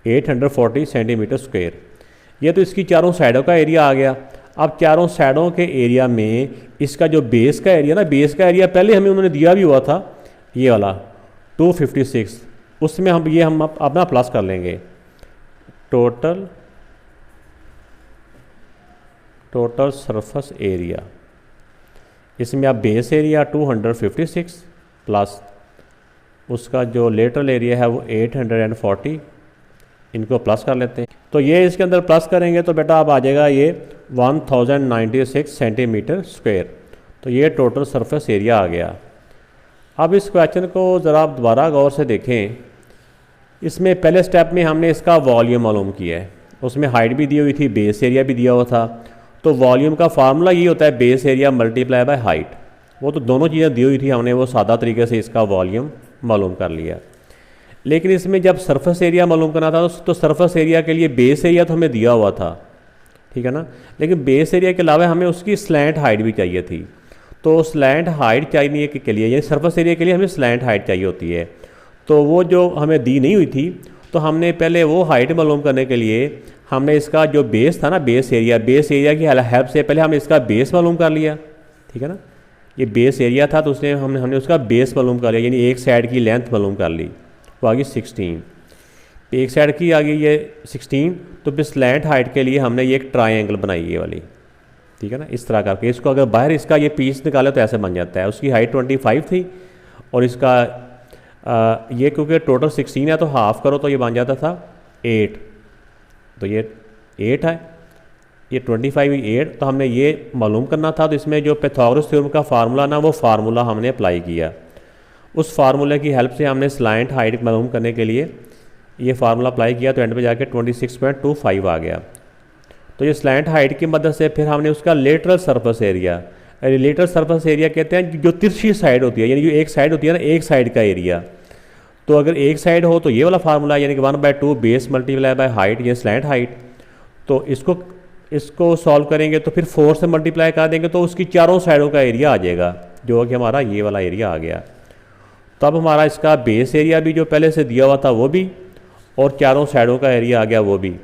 840 सेंटीमीटर स्क्वायर। ये तो इसकी चारों साइडों का एरिया आ गया। अब चारों साइडों के एरिया में इसका जो बेस का एरिया ना, बेस का एरिया पहले हमें उन्होंने दिया भी हुआ था ये वाला 256, उसमें हम अपना प्लस कर लेंगे। टोटल सरफेस एरिया, इसमें आप बेस एरिया 256 प्लस उसका जो लेटरल एरिया है वो 840, इनको प्लस कर लेते हैं। तो ये इसके अंदर प्लस करेंगे तो बेटा अब आ जाएगा ये 1096 सेंटीमीटर स्क्वायर। तो ये टोटल सरफेस एरिया आ गया। अब इस क्वेश्चन को ज़रा आप दोबारा गौर से देखें। इसमें पहले स्टेप में हमने इसका वॉल्यूम मालूम किया है, उसमें हाइट भी दी हुई थी, बेस एरिया भी दिया हुआ था। तो वॉल्यूम का फार्मूला ये होता है base area multiply by height. वो तो दोनों चीज़ें दी हुई थी, हमने वो सादा तरीके से इसका वॉल्यूम मालूम कर लिया। लेकिन इसमें जब सरफेस एरिया मालूम करना था तो सरफेस एरिया के लिए बेस एरिया तो हमें दिया हुआ था, ठीक है ना। लेकिन बेस एरिया के अलावा हमें उसकी स्लैंट हाइट भी चाहिए थी। तो स्लैंट हाइट चाहिए के लिए, यानी सरफेस एरिया के लिए हमें स्लैंट हाइट चाहिए होती है। तो वो जो हमें दी नहीं हुई थी तो हमने पहले वो हाइट मालूम करने के लिए हमने इसका जो बेस था ना, बेस एरिया की हेल्प से पहले हमने इसका बेस मालूम कर लिया, ठीक है ना। ये बेस एरिया था तो उसने हमने उसका बेस मालूम कर लिया, यानी एक साइड की लेंथ मालूम कर ली, वो आ गई 16। एक साइड की आ गई ये 16। तो फिर स्लैंट हाइट के लिए हमने ये एक ट्रायंगल बनाई ये वाली, ठीक है ना। इस तरह करके इसको अगर बाहर इसका ये पीस निकाले तो ऐसे बन जाता है। उसकी हाइट 25 थी और इसका ये क्योंकि टोटल 16 है तो हाफ करो तो ये बन जाता था 8। तो ये 8 है, ये 25 8। तो हमने ये मालूम करना था। तो इसमें जो पाइथागोरस थ्योरम का फार्मूला ना, वो फार्मूला हमने अप्लाई किया। उस फार्मूले की हेल्प से हमने स्लैंट हाइट मालूम करने के लिए ये फार्मूला अप्लाई किया तो एंड पे जाके 26.25 आ गया। तो ये स्लैंट हाइट की मदद से फिर हमने उसका lateral surface area, lateral surface area कहते हैं जो तिरछी साइड होती है, यानी जो एक साइड होती है ना, एक साइड का एरिया। तो अगर एक साइड हो तो ये वाला फार्मूला, यानी कि 1/2 बेस मल्टीप्लाई बाय हाइट, ये स्लैंट हाइट। तो इसको सॉल्व करेंगे तो फिर 4 से मल्टीप्लाई कर देंगे तो उसकी चारों साइडों का एरिया आ जाएगा, जो कि हमारा ये वाला एरिया आ गया। तो अब हमारा इसका बेस एरिया भी जो पहले से दिया हुआ था वो भी, और चारों साइडों का एरिया आ गया वो भी,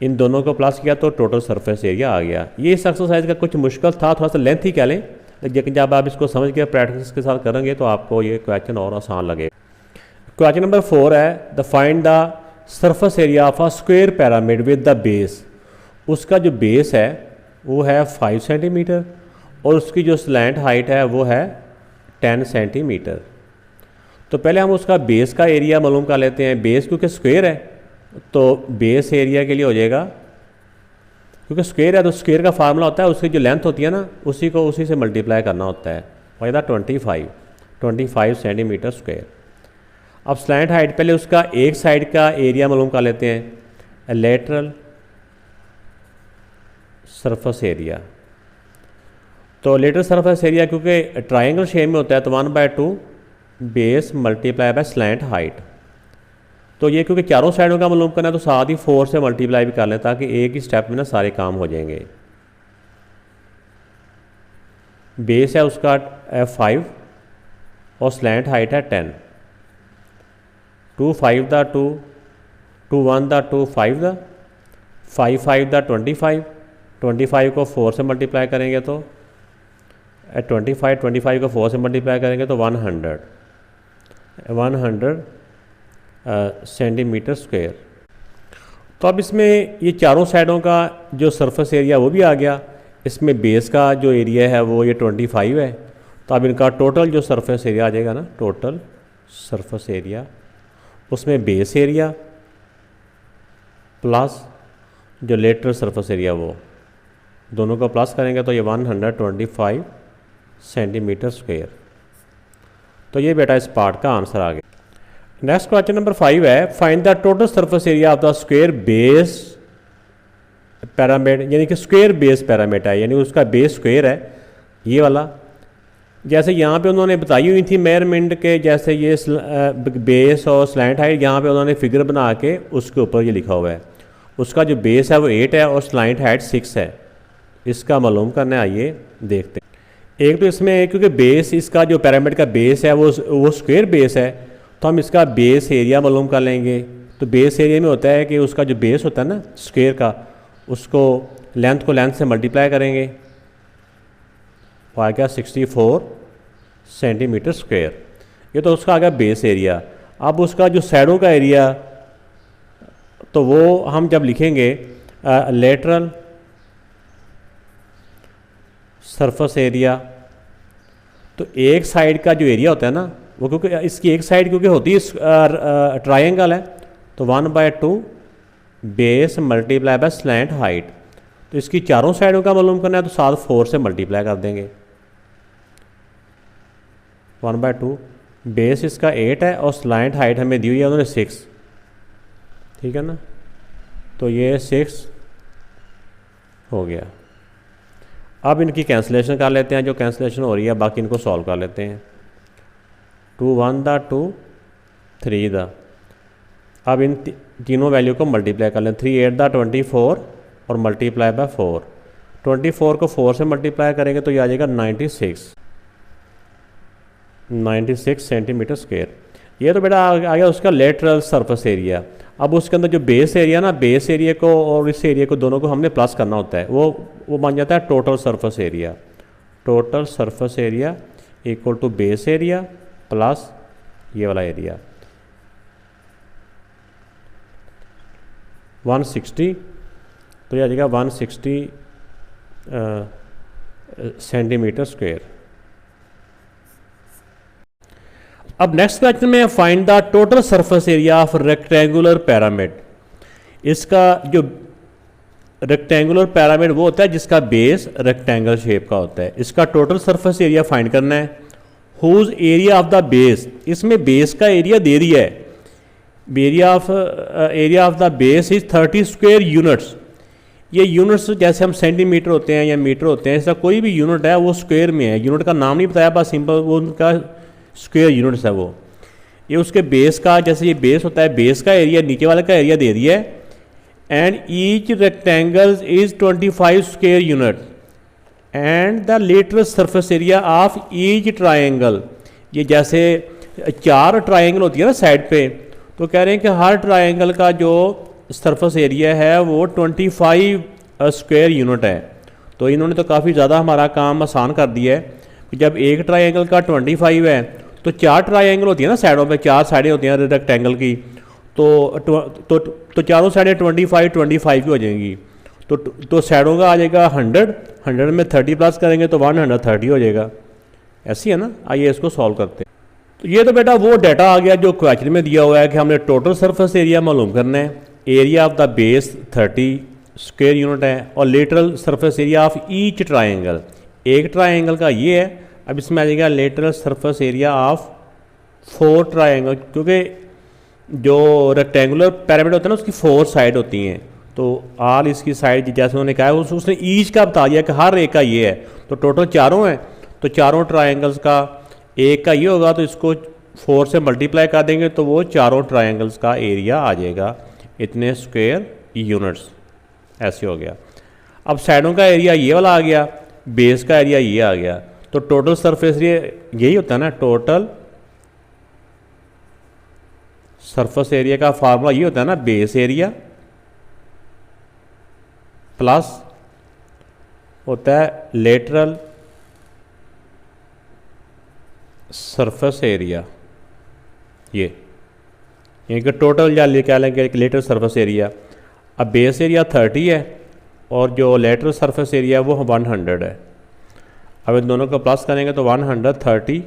इन दोनों को प्लस किया तो टोटल सरफेस एरिया आ गया। ये इस एक्सरसाइज का कुछ मुश्किल था, थोड़ा सा लेंथ ही कह लें, लेकिन जब आप इसको समझ के प्रैक्टिस के साथ करेंगे तो आपको ये क्वेश्चन और आसान लगेगा। क्वेश्चन नंबर 4 है the find the surface area of a square pyramid with the base. उसका जो बेस है वो है 5 सेंटीमीटर और उसकी जो स्लैंट हाइट है वो है 10 सेंटीमीटर। तो पहले हम उसका बेस का एरिया मालूम कर लेते हैं। बेस क्योंकि स्क्वायर है तो बेस एरिया के लिए हो जाएगा, क्योंकि स्क्वायर है तो स्क्वायर का फार्मूला होता है उसकी जो लेंथ होती है ना उसी से मल्टीप्लाई करना होता है, फायदा 25 सेंटीमीटर स्क्वायर। अब स्लैंट हाइट पहले उसका एक साइड का एरिया मालूम कर लेते हैं, लेटरल सरफेस एरिया। तो लेटरल सरफेस एरिया क्योंकि ट्रायंगल शेप में होता है तो 1/2 base multiply by slant height. तो ये क्योंकि चारों साइडों का मालूम करना है तो साथ ही 4 से मल्टीप्लाई भी कर लें ताकि एक ही स्टेप में ना सारे काम हो जाएंगे। बेस है उसका 5 और स्लैंट हाइट है 10। 2 5 द 2 2 1 द 2 5 द 5 5 द 25 को 4 से मल्टीप्लाई करेंगे तो 25 को 4 से मल्टीप्लाई करेंगे तो 100 सेंटीमीटर स्क्वायर। तो अब इसमें ये चारों साइडों का जो सरफेस एरिया वो भी आ गया, इसमें बेस का जो एरिया है वो ये 25 है। तो अब इनका टोटल जो सरफेस एरिया आ जाएगा ना, टोटल सरफेस एरिया, उसमें बेस एरिया प्लस जो लेटरल सरफेस एरिया वो दोनों को प्लस करेंगे तो ये 125 सेंटीमीटर स्क्वायर। तो ये बेटा इस पार्ट का आंसर आ गया। नेक्स्ट क्वेश्चन नंबर 5 है find the total surface area of the square base pyramid, यानी कि स्क्वायर बेस पिरामिड है, यानी उसका बेस स्क्वायर है ये वाला। जैसे यहाँ पे उन्होंने बताई हुई थी मेजरमेंट के, जैसे ये बेस और स्लैंट हाइट यहाँ पे उन्होंने फिगर बना के उसके ऊपर ये लिखा हुआ है। उसका जो बेस है वो 8 है और स्लैंट हाइट 6 है। इसका मालूम करना है, आइए देखते हैं। एक तो इसमें क्योंकि बेस इसका जो पिरामिड का बेस है वो स्क्वायर बेस है तो हम इसका बेस एरिया मालूम कर लेंगे। तो बेस एरिया में होता है कि उसका जो बेस होता है ना स्क्वायर का, उसको लेंथ से मल्टीप्लाई करेंगे, आ गया 64 सेंटीमीटर स्क्वायर। ये तो उसका आ गया बेस एरिया। अब उसका जो साइडों का एरिया तो वो हम जब लिखेंगे लेटरल सरफेस एरिया, तो एक साइड का जो एरिया होता है ना वो, क्योंकि इसकी एक साइड क्योंकि होती है ट्रायंगल है तो 1/2 base multiply by slant height. तो इसकी चारों साइडों का मालूम करना है तो साथ 4 से मल्टीप्लाई कर देंगे। 1/2 बेस इसका 8 है और स्लैंट हाइट हमें दी हुई है उन्होंने 6, ठीक है ना। तो ये 6 हो गया। अब इनकी कैंसिलेशन कर लेते हैं, जो कैंसिलेशन हो रही है बाकी इनको सॉल्व कर लेते हैं। 2 1 द 2 3 द, अब इन तीनों वैल्यू को मल्टीप्लाई कर लें। 3 8 द 24 और मल्टीप्लाई बाय 4। 24 को 4 से मल्टीप्लाई करेंगे तो ये आ जाएगा 96 सेंटीमीटर स्क्वायर। ये तो बेटा आ गया उसका लेटरल सरफेस एरिया। अब उसके अंदर जो बेस एरिया ना, बेस एरिया को और इस एरिया को दोनों को हमने प्लस करना होता है, वो बन जाता है total surface area. Total surface area equal to base area plus ये वाला एरिया 160। तो ये आ जाएगा 160 सेंटीमीटर स्क्वायर। अब नेक्स्ट क्वेश्चन में find the total surface area of rectangular pyramid. इसका जो रेक्टेंगुलर पिरामिड वो होता है जिसका बेस रेक्टेंगल शेप का होता है। इसका टोटल सरफेस एरिया फाइंड करना है। Whose area of the base, इसमें बेस का एरिया दे दिया है। Area of the base is 30 square units. ये यूनिट्स जैसे हम सेंटीमीटर होते हैं या मीटर होते हैं, ऐसा कोई भी यूनिट है वो स्क्वायर में है। यूनिट का नाम नहीं बताया, बस सिंपल वो उनका स्क्वायर यूनिट्स है वो। ये उसके बेस का, जैसे ये बेस होता है, बेस का एरिया नीचे वाले का एरिया दे दिया है। And each rectangle is 25 square unit and the lateral surface area of each triangle. ये जैसे 4 ट्रायंगल होती है ना साइड पे, तो कह रहे हैं कि हर ट्रायंगल का जो सरफेस एरिया है वो 25 स्क्वायर यूनिट है। तो इन्होंने तो काफ़ी ज़्यादा हमारा काम आसान कर दिया है कि जब एक ट्रायंगल का 25 है तो 4 ट्रायंगल होती है ना साइडों पे, 4 साइडें होती हैं रेक्टेंगल की, तो चारों साइडें 25 की हो जाएंगी। तो साइडों का आ जाएगा 100 में 30 प्लस करेंगे तो 130 हो जाएगा। ऐसी है ना। आइए इसको सॉल्व करते हैं। तो ये तो बेटा वो डाटा आ गया जो क्वेश्चन में दिया हुआ है कि हमने टोटल सरफेस एरिया मालूम करना है। Area of the base 30 square unit है और lateral surface area of each triangle, एक ट्रायंगल का ये है। अब इसमें आ जाएगा lateral surface area of 4 triangle, क्योंकि जो रेक्टेंगुलर पिरामिड होता है ना उसकी 4 साइड होती हैं, तो आल इसकी साइड जैसे उन्होंने कहा है उसने ईच का बता दिया कि हर एक का ये है। तो टोटल चारों हैं, तो चारों ट्रायंगल्स का एक का ये होगा, तो इसको 4 से मल्टीप्लाई कर देंगे तो वो चारों ट्रायंगल्स का एरिया आ जाएगा इतने स्क्वायर यूनिट्स। ऐसे हो गया। अब साइडों का एरिया ये वाला आ गया, बेस का एरिया ये आ गया। तो टोटल सरफेस एरिया यही होता है ना, टोटल सरफेस एरिया का फार्मूला ये होता है ना, बेस एरिया प्लस होता है लेटरल सरफेस एरिया। ये कि टोटल या क्या लेंगे लेटरल सरफेस एरिया। अब बेस एरिया 30 है और जो लेटरल सरफेस एरिया वो 100 है। अब इन दोनों को प्लस करेंगे तो 130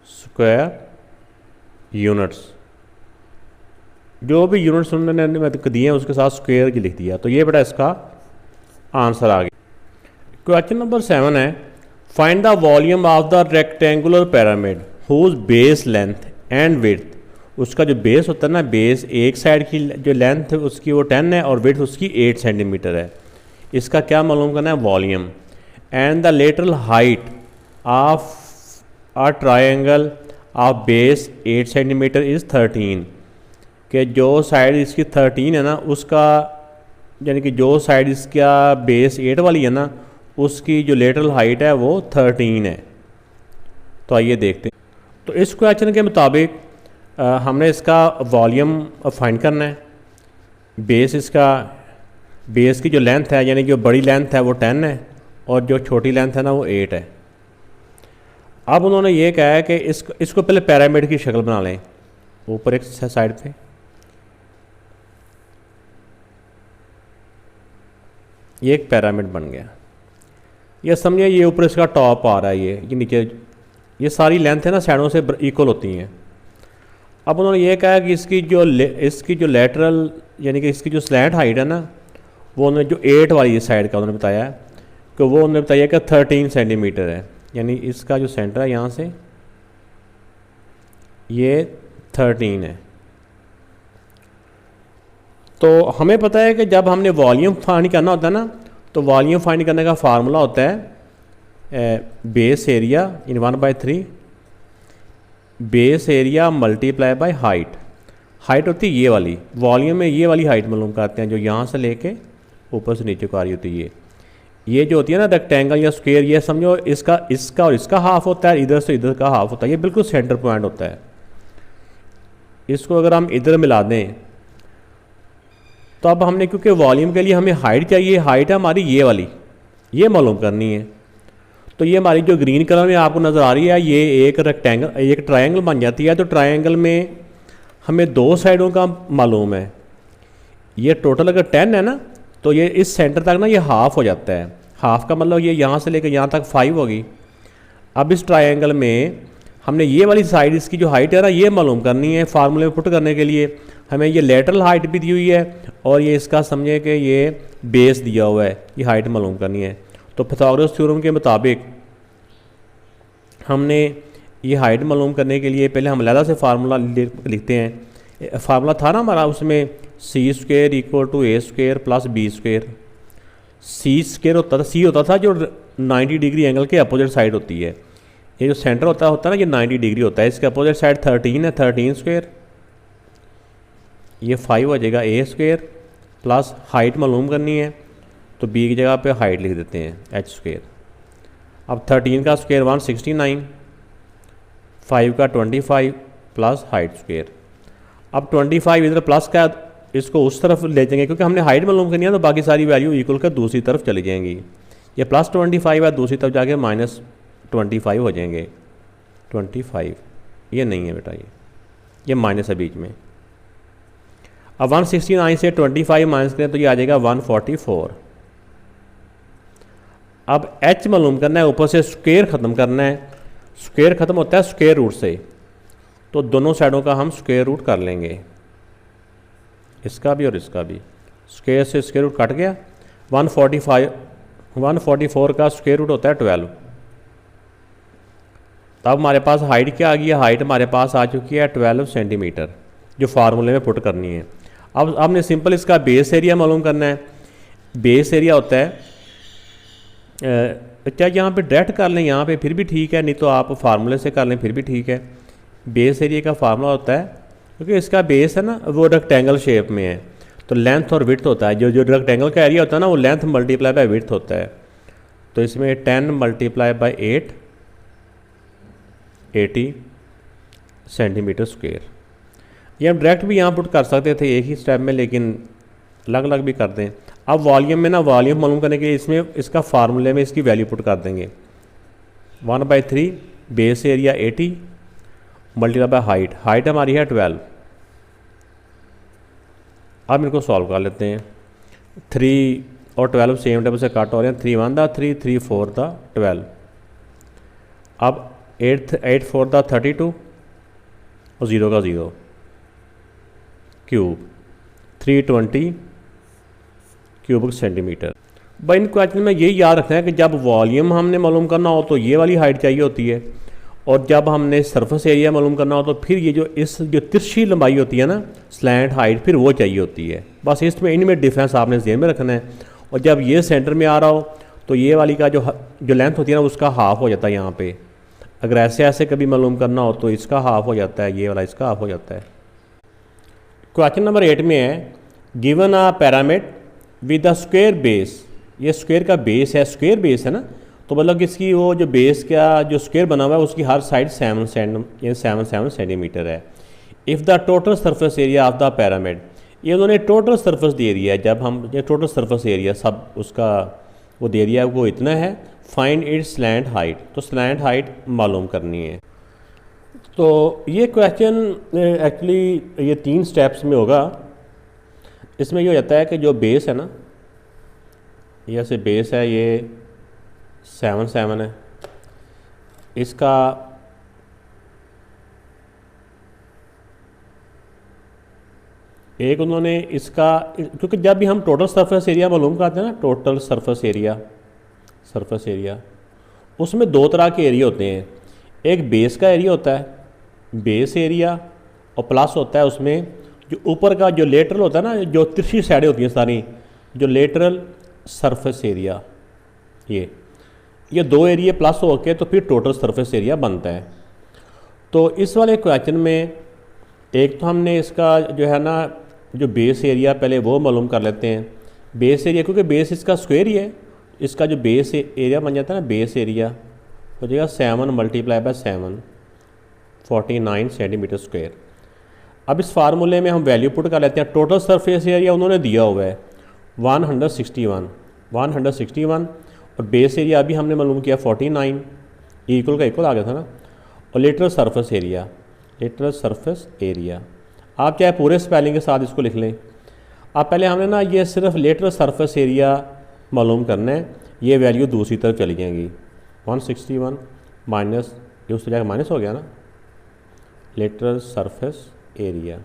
स्क्वायर यूनिट्स। जो भी यूनिट्स उन्होंने दिए हैं उसके साथ स्क्वायर की लिख दिया। तो ये बेटा इसका आंसर आ गया। क्वेश्चन नंबर 7 है, find the volume of the rectangular pyramid whose base length and width. उसका जो बेस होता है ना, बेस एक साइड की जो लेंथ है उसकी वो 10 है और विड्थ उसकी 8 सेंटीमीटर है। इसका क्या मालूम करना है, volume. And the lateral height of a triangle of base 8 centimetre is 13, कि जो साइड इसकी 13 है ना उसका, यानी कि जो साइड इसका बेस 8 वाली है ना उसकी जो लेटरल हाइट है वो 13 है। तो आइए देखते हैं। तो इस क्वेश्चन के मुताबिक हमने इसका वॉल्यूम फाइंड करना है। बेस की जो लेंथ है, यानी जो बड़ी लेंथ है वो 10 है और जो छोटी लेंथ है ना वो 8 है। अब उन्होंने ये कहा है कि इसको पहले पिरामिड की शक्ल बना लें। ऊपर एक साइड पे ये एक पिरामिड बन गया। ये समझिए ये ऊपर इसका टॉप आ रहा है, ये नीचे ये सारी लेंथ है ना साइडों से इक्वल होती हैं। अब उन्होंने ये कहा कि इसकी जो लेटरल यानी कि इसकी जो स्लैंट हाइट है ना वो उन्होंने जो 8 वाली साइड का उन्होंने बताया कि वो उन्होंने बताया कि 13 सेंटीमीटर है। यानी इसका जो सेंटर है यहाँ से ये 13 है। तो हमें पता है कि जब हमने वॉल्यूम फाइंड करना होता है ना तो वॉल्यूम फाइंड करने का फार्मूला होता है base area in 1/3 base area multiply by height. Height होती है ये वाली, वॉल्यूम में ये वाली हाइट मालूम करते हैं जो यहाँ से लेके ऊपर से नीचे को आ रही होती है। ये जो होती है ना रेक्टेंगल या स्क्वायर, ये समझो इसका और इसका हाफ होता है, इधर से इधर का हाफ होता है। ये बिल्कुल सेंटर पॉइंट होता है। इसको अगर हम इधर मिला दें तो अब हमने, क्योंकि वॉल्यूम के लिए हमें हाइट चाहिए, हाइट है हमारी ये वाली, ये मालूम करनी है। तो ये हमारी जो ग्रीन कलर में आपको नज़र आ रही है ये एक ट्रायंगल बन जाती है। तो ट्रायंगल में हमें 2 साइडों का मालूम है। ये टोटल अगर 10 है ना तो ये इस सेंटर तक ना ये हाफ़ हो जाता है। हाफ़ का मतलब ये यहाँ से लेकर यहाँ तक 5 होगी। अब इस ट्रायंगल में हमने ये वाली साइड इसकी जो हाइट है ना ये मालूम करनी है। फार्मूले में पुट करने के लिए हमें ये लेटरल हाइट भी दी हुई है और ये इसका समझे कि ये बेस दिया हुआ है, ये हाइट मालूम करनी है। तो पाइथागोरस थ्योरम के मुताबिक हमने ये हाइट मालूम करने के लिए पहले हम अलग से फार्मूला लिखते हैं। फार्मूला था ना हमारा उसमें C square equal to A square plus B square. C square होता था जो 90 डिग्री एंगल के अपोजिट साइड होती है। ये जो सेंटर होता है ना ये 90 डिग्री होता है। इसके अपोजिट साइड 13 है, 13 स्क्वायर, ये 5 हो जाएगा ए स्क्वायर प्लस हाइट मालूम करनी है तो बी की जगह पे हाइट लिख देते हैं एच स्क्वायर। अब 13 का स्क्वायर 169 5 का 25 प्लस हाइट स्क्वायर। अब 25 इधर प्लस का इसको उस तरफ ले जाएंगे क्योंकि हमने हाइट मालूम करनी है, तो बाकी सारी वैल्यू इक्वल कर दूसरी तरफ चली जाएंगी। ये प्लस 25 है, दूसरी तरफ जाके माइनस 25 हो जाएंगे। 25 ये नहीं है बेटा, ये माइनस है बीच में। अब 169 से 25 माइनस करें तो ये आ जाएगा 144। अब h मालूम करना है, ऊपर से स्क्वायर ख़त्म करना है। स्क्वायर ख़त्म होता है स्क्वायर रूट से, तो दोनों साइडों का हम स्क्वायर रूट कर लेंगे, इसका भी और इसका भी। स्क्वायर से स्क्वायर रूट कट गया। 144 का स्क्वायर रूट होता है 12। तब हमारे पास हाइट क्या आ गई है? हाइट हमारे पास आ चुकी है 12 सेंटीमीटर, जो फार्मूले में पुट करनी है। अब हमने सिंपल इसका बेस एरिया मालूम करना है। बेस एरिया होता है, चाहे यहाँ पे डायरेक्ट कर लें यहाँ पे फिर भी ठीक है, नहीं तो आप फार्मूले से कर लें फिर भी ठीक है। बेस एरिया का फार्मूला होता है, क्योंकि इसका बेस है ना वो रेक्टेंगल शेप में है, तो लेंथ और विड्थ होता है। जो रेक्टेंगल का एरिया होता है ना वो लेंथ मल्टीप्लाई बाय विड्थ होता है। तो इसमें 10 मल्टीप्लाई बाय 8 80 सेंटीमीटर स्क्वायर। ये हम डायरेक्ट भी यहाँ पुट कर सकते थे एक ही स्टेप में, लेकिन अलग अलग भी कर दें। अब वॉल्यूम में ना वॉल्यूम मालूम करने के लिए इसमें इसका फार्मूले में इसकी वैल्यू पुट कर देंगे। 1/3 base area 80 multiply by height. Height हमारी है 12। अब इनको सॉल्व कर लेते हैं। 3 और 12 सेम टेबल से कट हो रहे हैं। 3 1 दा 3, 3 4 दा 12। अब 8 4 दा 32 और 0 का 0 क्यूब 320 क्यूबिक सेंटीमीटर। भाई इन क्वेश्चन में यही याद रखना है कि जब वॉल्यूम हमने मालूम करना हो तो ये वाली हाइट चाहिए होती है, और जब हमने सरफेस एरिया मालूम करना हो तो फिर ये जो तिरछी लंबाई होती है ना, स्लैंट हाइट, फिर वो चाहिए होती है। बस इसमें इनमें डिफरेंस आपने ज़हन में रखना है। और जब ये सेंटर में आ रहा हो तो ये वाली का जो लेंथ होती है ना उसका हाफ हो जाता है यहाँ पे। अगर ऐसे ऐसे कभी मालूम करना हो तो इसका हाफ हो जाता है, ये वाला इसका हाफ हो जाता है। क्वेश्चन नंबर 8 में है given a pyramid with a square base. ये स्क्वायर का बेस है, स्क्वायर बेस है ना, तो मतलब कि इसकी वो जो बेस का जो स्क्वायर बना हुआ है उसकी हर साइड 7 सेंटीमीटर है। If the total surface area of the pyramid, ये उन्होंने टोटल सरफेस दे दिया है। जब हम ये टोटल सरफेस एरिया सब उसका वो दे दिया है, वो इतना है। फाइंड इट्स स्लैंट हाइट, तो स्लैंट हाइट मालूम करनी है। तो ये क्वेश्चन एक्चुअली ये 3 स्टेप्स में होगा। इसमें ये हो जाता है कि जो बेस है ना, ये ऐसे बेस है, ये 7 है, इसका एक उन्होंने इसका, क्योंकि जब भी हम टोटल सरफेस एरिया मालूम करते हैं ना, टोटल सरफेस एरिया उसमें 2 तरह के एरिया होते हैं। एक बेस का एरिया होता है, बेस एरिया, और प्लस होता है उसमें जो ऊपर का जो लेटरल होता है ना, जो तिरछी साइडें होती हैं सारी, जो लेटरल सरफेस एरिया, ये 2 एरिया प्लस होके तो फिर टोटल सरफेस एरिया बनता है। तो इस वाले क्वेश्चन में एक तो हमने इसका जो है ना जो बेस एरिया पहले वो मालूम कर लेते हैं। बेस एरिया, क्योंकि बेस इसका स्क्वायर ही है, इसका जो बेस एरिया बन जाता है ना, बेस एरिया हो जाएगा 7 मल्टीप्लाई बाय 7 49 सेंटीमीटर स्क्वायर। अब इस फार्मूले में हम वैल्यू पुट कर लेते हैं। टोटल सरफेस एरिया उन्होंने दिया हुआ है 161 और बेस एरिया अभी हमने मालूम किया 49, इक्वल का इक्वल आ गया था ना। और लेटरल सरफेस एरिया आप चाहे पूरे स्पेलिंग के साथ इसको लिख लें। अब पहले हमने ना ये सिर्फ लेटरल सरफेस एरिया मालूम करना है, ये वैल्यू दूसरी तरफ चली जाएंगी। 161 माइनस, ये उससे जाकर माइनस हो गया ना, लेटरल सरफेस एरिया।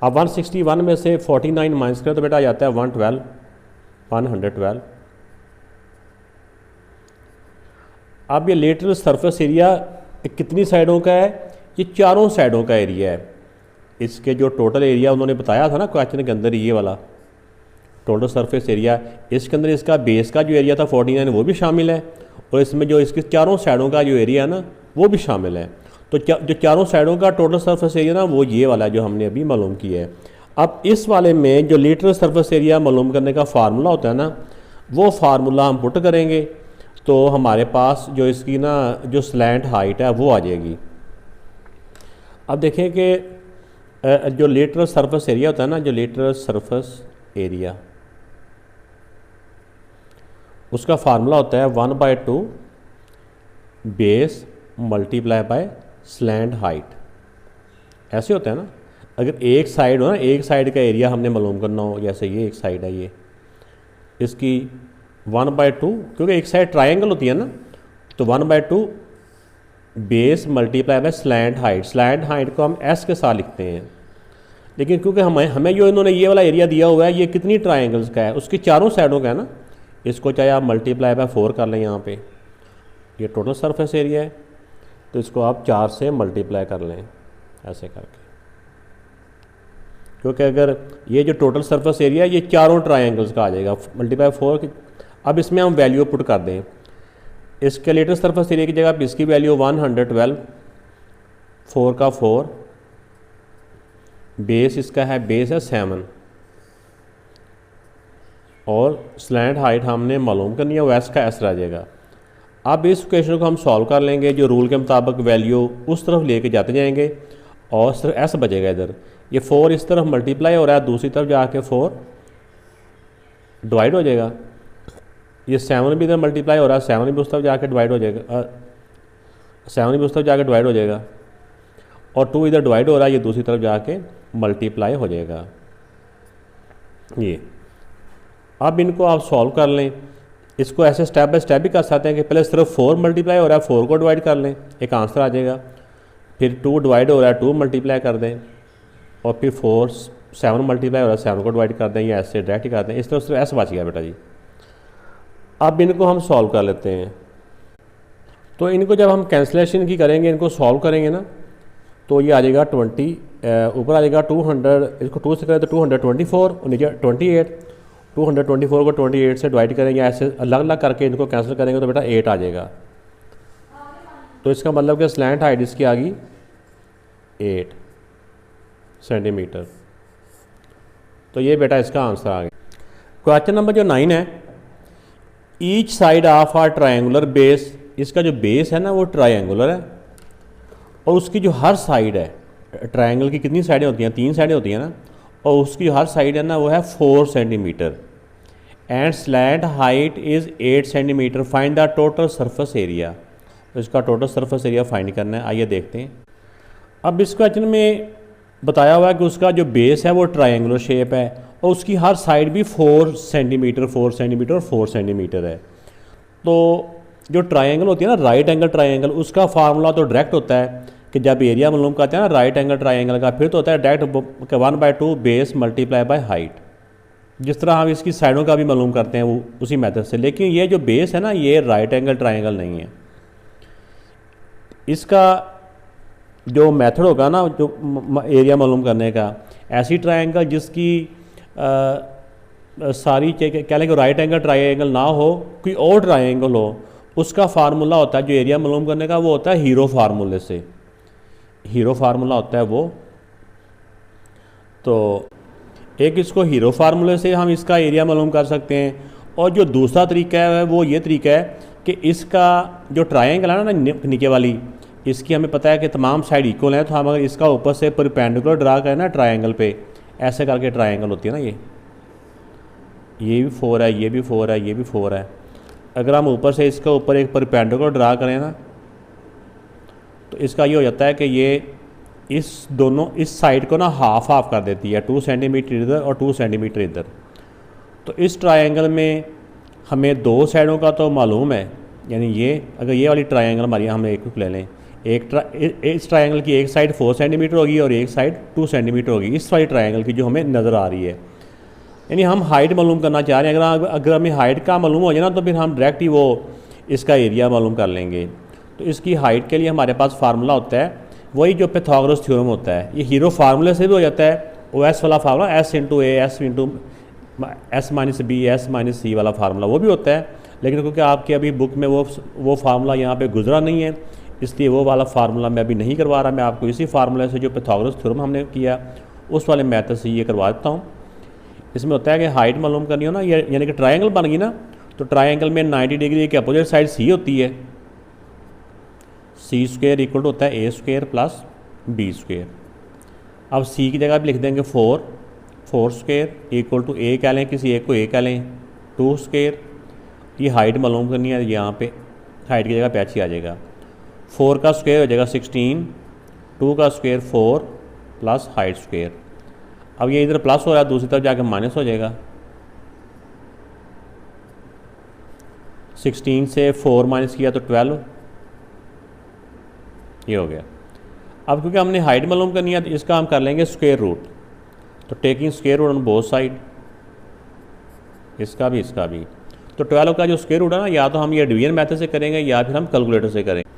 अब 161 में से 49 माइनस करें तो बेटा आ जाता है 112। अब ये लेटरल सरफेस एरिया कितनी साइडों का है? ये 4 साइडों का एरिया है। इसके जो टोटल एरिया उन्होंने बताया था ना क्वेश्चन के अंदर, ये वाला टोटल सरफेस एरिया, इसके अंदर इसका बेस का जो एरिया था 49 वो भी शामिल है, और इसमें जो इसके 4 साइडों का जो एरिया है ना वो भी शामिल है। तो जो 4 साइडों का टोटल सरफेस एरिया ना वो ये वाला जो हमने अभी मालूम किया है। अब इस वाले में जो लेटरल सरफेस एरिया मालूम करने का फार्मूला होता है ना, वो फार्मूला हम पुट करेंगे। तो हमारे पास जो इसकी ना जो स्लैंट हाइट है वो आ जाएगी। अब देखें कि जो लेटरल सरफेस एरिया होता है ना, जो लेटरल सरफेस एरिया, उसका फार्मूला होता है 1/2 base multiply by slant height. ऐसे होता है ना, अगर एक साइड हो ना, एक साइड का एरिया हमने मालूम करना हो, जैसे ये एक साइड है, ये इसकी 1/2, क्योंकि एक साइड ट्रायंगल होती है ना, तो 1/2 base multiply by slant height. Slant height को हम एस के साथ लिखते हैं, लेकिन क्योंकि हमें जो इन्होंने ये वाला एरिया दिया हुआ है ये कितनी ट्रायंगल्स का है, उसकी चारों साइडों का है ना, इसको चाहे आप मल्टीप्लाई बाय 4 कर लें, यहाँ पे ये टोटल सरफेस एरिया है, तो इसको आप 4 से मल्टीप्लाई कर लें ऐसे करके, क्योंकि अगर ये जो टोटल सरफेस एरिया है ये चारों ट्रायंगल्स का आ जाएगा मल्टीप्लाई 4 की। अब इसमें हम वैल्यू पुट कर दें, इसके लेटेस्ट सरफेस एरिया की जगह आप इसकी वैल्यू 112, 4 का 4, बेस इसका है, बेस है 7, और स्लैंट हाइट हमने मालूम करनी है, वो एस का एस रह जाएगा। अब इस इक्वेशन को हम सॉल्व कर लेंगे, जो रूल के मुताबिक वैल्यू उस तरफ लेके जाते जाएंगे और सिर्फ एस बचेगा इधर। ये 4 इस तरफ मल्टीप्लाई हो रहा है, दूसरी तरफ जाके 4 डिवाइड हो जाएगा। ये 7 भी इधर मल्टीप्लाई हो रहा है, 7 भी उस तरफ जाके डिवाइड हो जाएगा, 7 भी उस तरफ जाके डिवाइड हो जाएगा, और 2 इधर डिवाइड हो रहा है, ये दूसरी तरफ जाके मल्टीप्लाई हो जाएगा। ये अब इनको आप सॉल्व कर लें, इसको ऐसे स्टेप बाय स्टेप भी कर सकते हैं कि पहले सिर्फ 4 मल्टीप्लाई हो रहा है, 4 को डिवाइड कर लें, एक आंसर आ जाएगा। फिर 2 डिवाइड हो रहा है, 2 मल्टीप्लाई कर दें, और फिर 7 मल्टीप्लाई हो रहा है, 7 को डिवाइड कर दें, या ऐसे डायरेक्ट ही कर दें। इस तरह सिर्फ ऐसा बच गया बेटा जी। अब इनको हम सॉल्व कर लेते हैं। तो इनको जब हम कैंसलेशन की करेंगे, इनको सॉल्व करेंगे ना, तो ये आ जाएगा 20, ऊपर आ जाएगा 200, इसको 2 से करें तो 224, और नीचे 28, 224 को 28 से डिवाइड करेंगे, ऐसे अलग अलग करके इनको कैंसिल करेंगे तो बेटा 8 आ जाएगा। तो इसका मतलब कि स्लैंट हाइट इसकी आ गई 8 सेंटीमीटर। तो ये बेटा इसका आंसर आ गया। क्वेश्चन नंबर जो 9 है, each side of a triangular base, इसका जो बेस है ना वो ट्रायंगुलर है, और उसकी जो हर साइड है, ट्रायंगल की कितनी साइडें होती हैं, 3 साइडें होती हैं ना, और उसकी हर साइड है ना वो है 4 centimetre, and slant height is 8 centimetre, find the total surface area. तो इसका टोटल सरफेस एरिया फाइंड करना है। आइए देखते हैं। अब इस क्वेश्चन में बताया हुआ है कि उसका जो बेस है वो ट्रायंगुलर शेप है, और उसकी हर साइड भी 4 सेंटीमीटर, 4 सेंटीमीटर और 4 सेंटीमीटर है। तो जो ट्रायंगल होती है ना, राइट एंगल ट्रायंगल, उसका फार्मूला तो डायरेक्ट होता है कि जब एरिया मालूम करते हैं ना राइट एंगल ट्रायंगल का, फिर तो होता है direct 1/2 base multiply by height. जिस तरह हम इसकी साइडों का भी मालूम करते हैं वो उसी मेथड से, लेकिन ये जो बेस है ना ये राइट एंगल ट्रायंगल नहीं है। इसका जो मेथड होगा ना, जो एरिया मालूम करने का, ऐसी ट्रायंगल जिसकी सारी कह लें कि राइट एंगल ट्रायंगल ना हो, कोई और ट्रायंगल हो, उसका फार्मूला होता है जो एरिया मालूम करने का, वो होता है हीरो फार्मूले से। हीरो फार्मूला होता है वो। तो एक इसको हीरो फार्मूले से हम इसका एरिया मालूम कर सकते हैं, और जो दूसरा तरीका है वो ये तरीका है कि इसका जो ट्रायंगल है ना नीचे वाली, इसकी हमें पता है कि तमाम साइड इक्वल हैं, तो हम अगर इसका ऊपर से परपेंडिकुलर ड्रा करें ना ट्रायंगल पे, ऐसे करके ट्रायंगल होती है ना, ये भी 4 है, ये भी 4 है, ये भी 4 है। अगर हम ऊपर से इसका ऊपर एक परपेंडिकुलर ड्रा करें ना, तो इसका ये हो जाता है कि ये इस साइड को ना हाफ हाफ कर देती है, 2 सेंटीमीटर इधर और 2 सेंटीमीटर इधर। तो इस ट्रायंगल में हमें 2 साइडों का तो मालूम है, यानी ये अगर ये वाली ट्रायंगल हमारी हम एक ले लें, इस ट्रायंगल की एक साइड 4 सेंटीमीटर होगी और एक साइड 2 सेंटीमीटर होगी, इस वाली ट्रायंगल की जो हमें नज़र आ रही है। यानी हम हाइट मालूम करना चाह रहे हैं, अगर हमें हाइट का मालूम हो जाए ना तो फिर हम डायरेक्ट ही वो इसका एरिया मालूम कर लेंगे। तो इसकी हाइट के लिए हमारे पास फार्मूला होता है वही जो पाइथागोरस थ्योरम होता है। ये हीरो फार्मूले से भी हो जाता है, ओ एस वाला formula, S into A S into S minus B S minus C वाला फार्मूला वो भी होता है, लेकिन क्योंकि आपकी अभी बुक में वो फार्मूला यहाँ पे गुजरा नहीं है, इसलिए वो वाला फार्मूला मैं अभी नहीं करवा रहा। मैं आपको इसी फार्मूले से जो पाइथागोरस थ्योरम हमने किया उस वाले मेथड से ये करवा देता हूँ। इसमें होता है कि हाइट मालूम करनी हो ना, यानी कि ट्रायंगल बन गई ना, तो ट्राइंगल में 90 डिग्री की अपोजिट साइड सी होती है, सी स्क्वेयर इक्वल टू होता है ए स्क्वेयर प्लस बी स्क्वेयर। अब सी की जगह भी लिख देंगे 4 स्क्वेयर इक्वल टू ए कह लें, किसी एक को ए कह लें, 2 स्क्वेयर। ये हाइट मालूम करनी है, यहाँ पे हाइट की जगह पे h ही आ जाएगा। 4 का स्क्वेयर हो जाएगा 16, 2 का स्क्वेयर 4 प्लस हाइट स्क्वेयर। अब ये इधर प्लस हो रहा है, दूसरी तरफ जाकर माइनस हो जाएगा। 16 से 4 माइनस किया तो 12, ये हो गया। अब क्योंकि हमने हाइट मालूम करनी है तो इसका हम कर लेंगे स्क्वेयर रूट। तो taking square root on both side, इसका भी। तो 12 का जो स्क्वेयर रूट है ना, या तो हम ये डिवीजन मेथड से करेंगे या फिर हम कैलकुलेटर से करेंगे।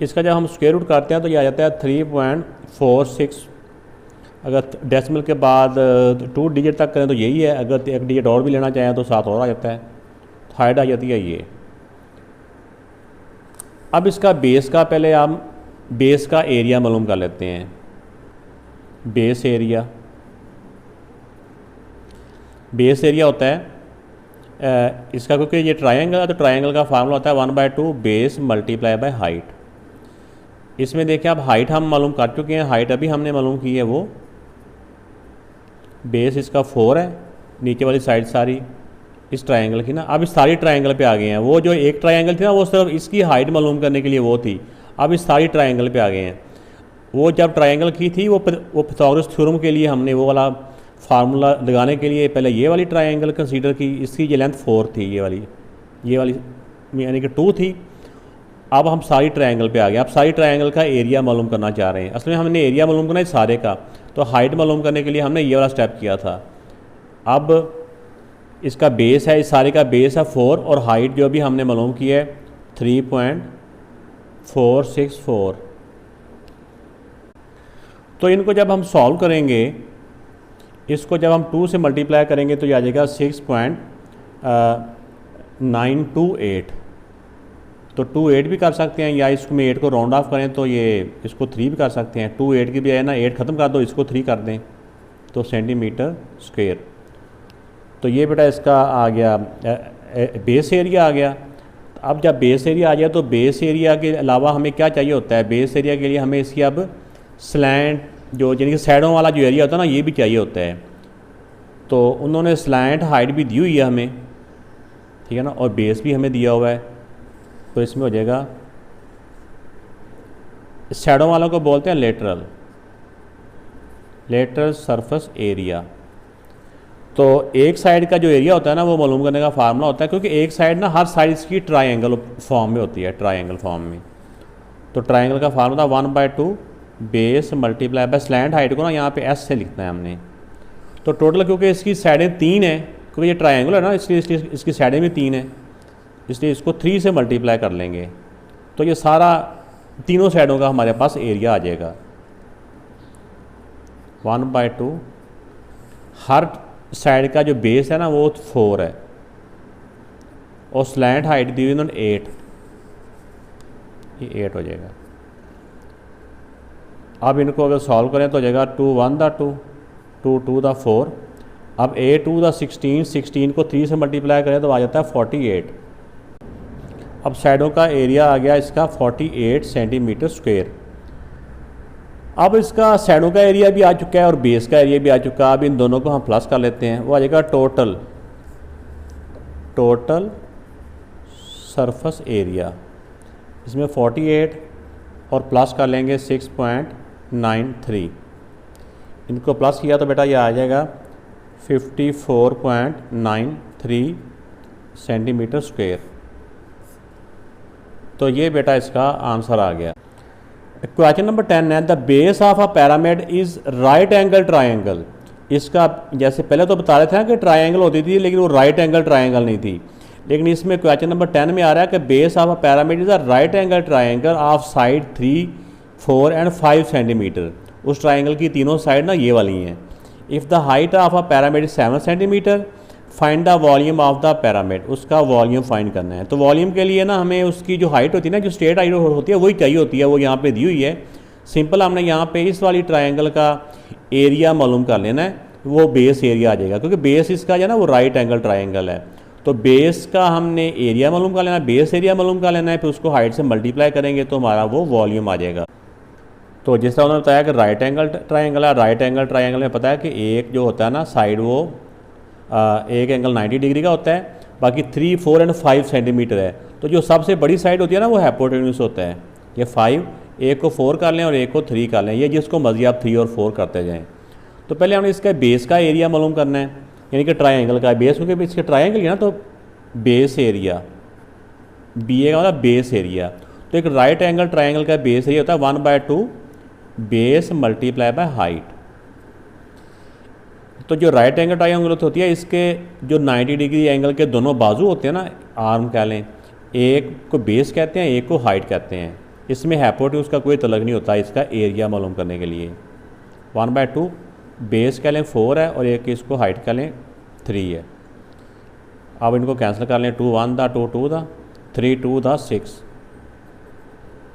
इसका जब हम स्क्वेयर रूट करते हैं तो ये आ जाता है 3.46। अगर डेसिमल के बाद 2 डिजिट तक करें तो यही है, अगर एक डिजिट और भी लेना चाहें तो 7 और आ जाता है, तो हाइट आ जाती है ये। अब इसका बेस का पहले हम बेस का एरिया मालूम कर लेते हैं। बेस एरिया होता है इसका, क्योंकि ये ट्रायंगल है तो ट्रायंगल का फार्मूला होता है 1/2 बेस मल्टीप्लाई बाय हाइट। इसमें देखिए आप हाइट हम मालूम कर चुके हैं, हाइट अभी हमने मालूम की है, वो बेस इसका 4 है, नीचे वाली साइड सारी इस ट्रायंगल की ना। अब इस सारी ट्रायंगल पे आ गए हैं, वो जो एक ट्रायंगल थी ना वो सिर्फ इसकी हाइट मालूम करने के लिए वो थी, अब इस सारी ट्रायंगल पे आ गए हैं। वो जब ट्रायंगल की थी वो पाइथागोरस थ्योरम के लिए हमने वो वाला फार्मूला लगाने के लिए पहले ये वाली ट्रायंगल कंसीडर की, इसकी ये लेंथ 4 थी, ये वाली यानी कि 2 थी। अब हम सारी ट्रायंगल पे आ गए। अब सारी ट्रायंगल का एरिया मालूम करना चाह रहे हैं। असल में हमने एरिया मालूम करना है सारे का, तो हाइट मालूम करने के लिए हमने ये वाला स्टेप किया था। अब इसका बेस है, इस सारे का बेस है 4 और हाइट जो भी हमने मालूम की है 3.464। तो इनको जब हम सॉल्व करेंगे, इसको जब हम 2 से मल्टीप्लाई करेंगे तो ये आ जाएगा 6.928। तो 28 भी कर सकते हैं, या इसको में 8 को राउंड ऑफ करें तो ये इसको 3 भी कर सकते हैं। 28 की भी है ना, 8 ख़त्म कर दो, इसको 3 कर दें तो सेंटीमीटर स्क्वेयर। तो ये बेटा इसका आ गया बेस एरिया आ गया। अब जब बेस एरिया आ गया तो बेस एरिया के अलावा हमें क्या चाहिए होता है, बेस एरिया के लिए हमें इसकी अब स्लैंट जो यानी कि साइडों वाला जो एरिया होता है ना, ये भी चाहिए होता है। तो उन्होंने स्लैंट हाइट भी दी हुई है हमें, ठीक है ना, और बेस भी हमें दिया हुआ है। तो इसमें हो जाएगा, साइडों वालों को बोलते हैं लेटरल सरफेस एरिया। तो एक साइड का जो एरिया होता है ना वो मालूम करने का फार्मूला होता है, क्योंकि एक साइड ना हर साइड इसकी ट्रायंगल फॉर्म में होती है, ट्रायंगल फॉर्म में। तो ट्रायंगल का formula 1/2 base multiply by slant height को ना यहाँ पे एस से लिखना है हमने। तो टोटल क्योंकि इसकी साइडें 3 हैं, क्योंकि ये ट्रायंगल है ना, इसलिए इसकी साइडें भी 3 हैं, इसलिए इसको 3 से मल्टीप्लाई कर लेंगे तो ये सारा तीनों साइडों का हमारे पास एरिया आ जाएगा 1/2। हर साइड का जो बेस है ना वो 4 है और स्लैंट हाइट दी हुई उन्होंने 8, ये 8 हो जाएगा। अब इनको अगर सॉल्व करें तो हो जाएगा 2 1 दा 2, 2 2 दा 4। अब 8 2 दा 16, 16 को 3 से मल्टीप्लाई करें तो आ जाता है 48। अब साइडों का एरिया आ गया इसका 48 सेंटीमीटर स्क्वायर। अब इसका साइडों का एरिया भी आ चुका है और बेस का एरिया भी आ चुका है। अब इन दोनों को हम प्लस कर लेते हैं, वो आ जाएगा टोटल सरफेस एरिया। इसमें 48 और प्लस कर लेंगे 6.93। इनको प्लस किया तो बेटा ये आ जाएगा 54.93 सेंटीमीटर स्क्वायर। तो ये बेटा इसका आंसर आ गया। क्वेश्चन नंबर 10 है, the base of a pyramid is right angle triangle. इसका जैसे पहले तो बता रहे थे कि ट्रायंगल होती थी लेकिन वो राइट एंगल ट्रायंगल नहीं थी, लेकिन इसमें क्वेश्चन नंबर 10 में आ रहा है कि base of a pyramid is a right angle triangle of side 3, 4 and 5 centimetre. उस ट्रायंगल की तीनों साइड ना ये वाली हैं। If the height of a pyramid 7 centimetre, find the volume of the pyramid. उसका वॉल्यूम फाइंड करना है। तो वॉल्यूम के लिए ना हमें उसकी जो हाइट होती है ना, जो स्ट्रेट हाइट होती है वही चाहिए होती है, वो यहाँ पे दी हुई है। सिंपल हमने यहाँ पे इस वाली ट्रायंगल का एरिया मालूम कर लेना है, वो बेस एरिया आ जाएगा, क्योंकि बेस इसका जो है ना वो राइट एंगल ट्रायंगल है। तो बेस का हमने एरिया मालूम कर लेना, बेस एरिया मालूम कर लेना है, फिर उसको हाइट से मल्टीप्लाई करेंगे तो हमारा वो वॉल्यूम आ जाएगा। तो जिस तरह उन्होंने बताया कि राइट एंगल ट्रायंगल है, राइट एंगल ट्रायंगल में पता है कि एक जो होता है ना साइड वो एक एंगल 90 डिग्री का होता है, बाकी 3, 4 एंड 5 सेंटीमीटर है। तो जो सबसे बड़ी साइड होती है ना वो हाइपोटेन्यूज होता है। ये 5, एक को 4 कर लें और एक को 3 कर लें, ये जिसको मर्जी आप 3 और 4 करते जाएँ। तो पहले हमने इसका बेस का एरिया मालूम करना है, यानी कि ट्रायंगल का बेस, क्योंकि इसके ट्रायंगल है ना तो बेस एरिया, बी ए का मतलब बेस एरिया। तो एक राइट एंगल ट्रायंगल का बेस एरिया होता है 1/2 बेस मल्टीप्लाई बाय हाइट। तो जो राइट एंगल ट्रायंगल होती है इसके जो 90 डिग्री एंगल के दोनों बाजू होते हैं ना, आर्म कह लें, एक को बेस कहते हैं, एक को हाइट कहते हैं। इसमें हाइपोटेन्यूज का कोई तलक नहीं होता इसका एरिया मालूम करने के लिए। 1/2 बेस कह लें 4 है और एक इसको हाइट कह लें 3 है। अब इनको कैंसिल कर लें, 2 1 दा 2 2 दा 3 2 दा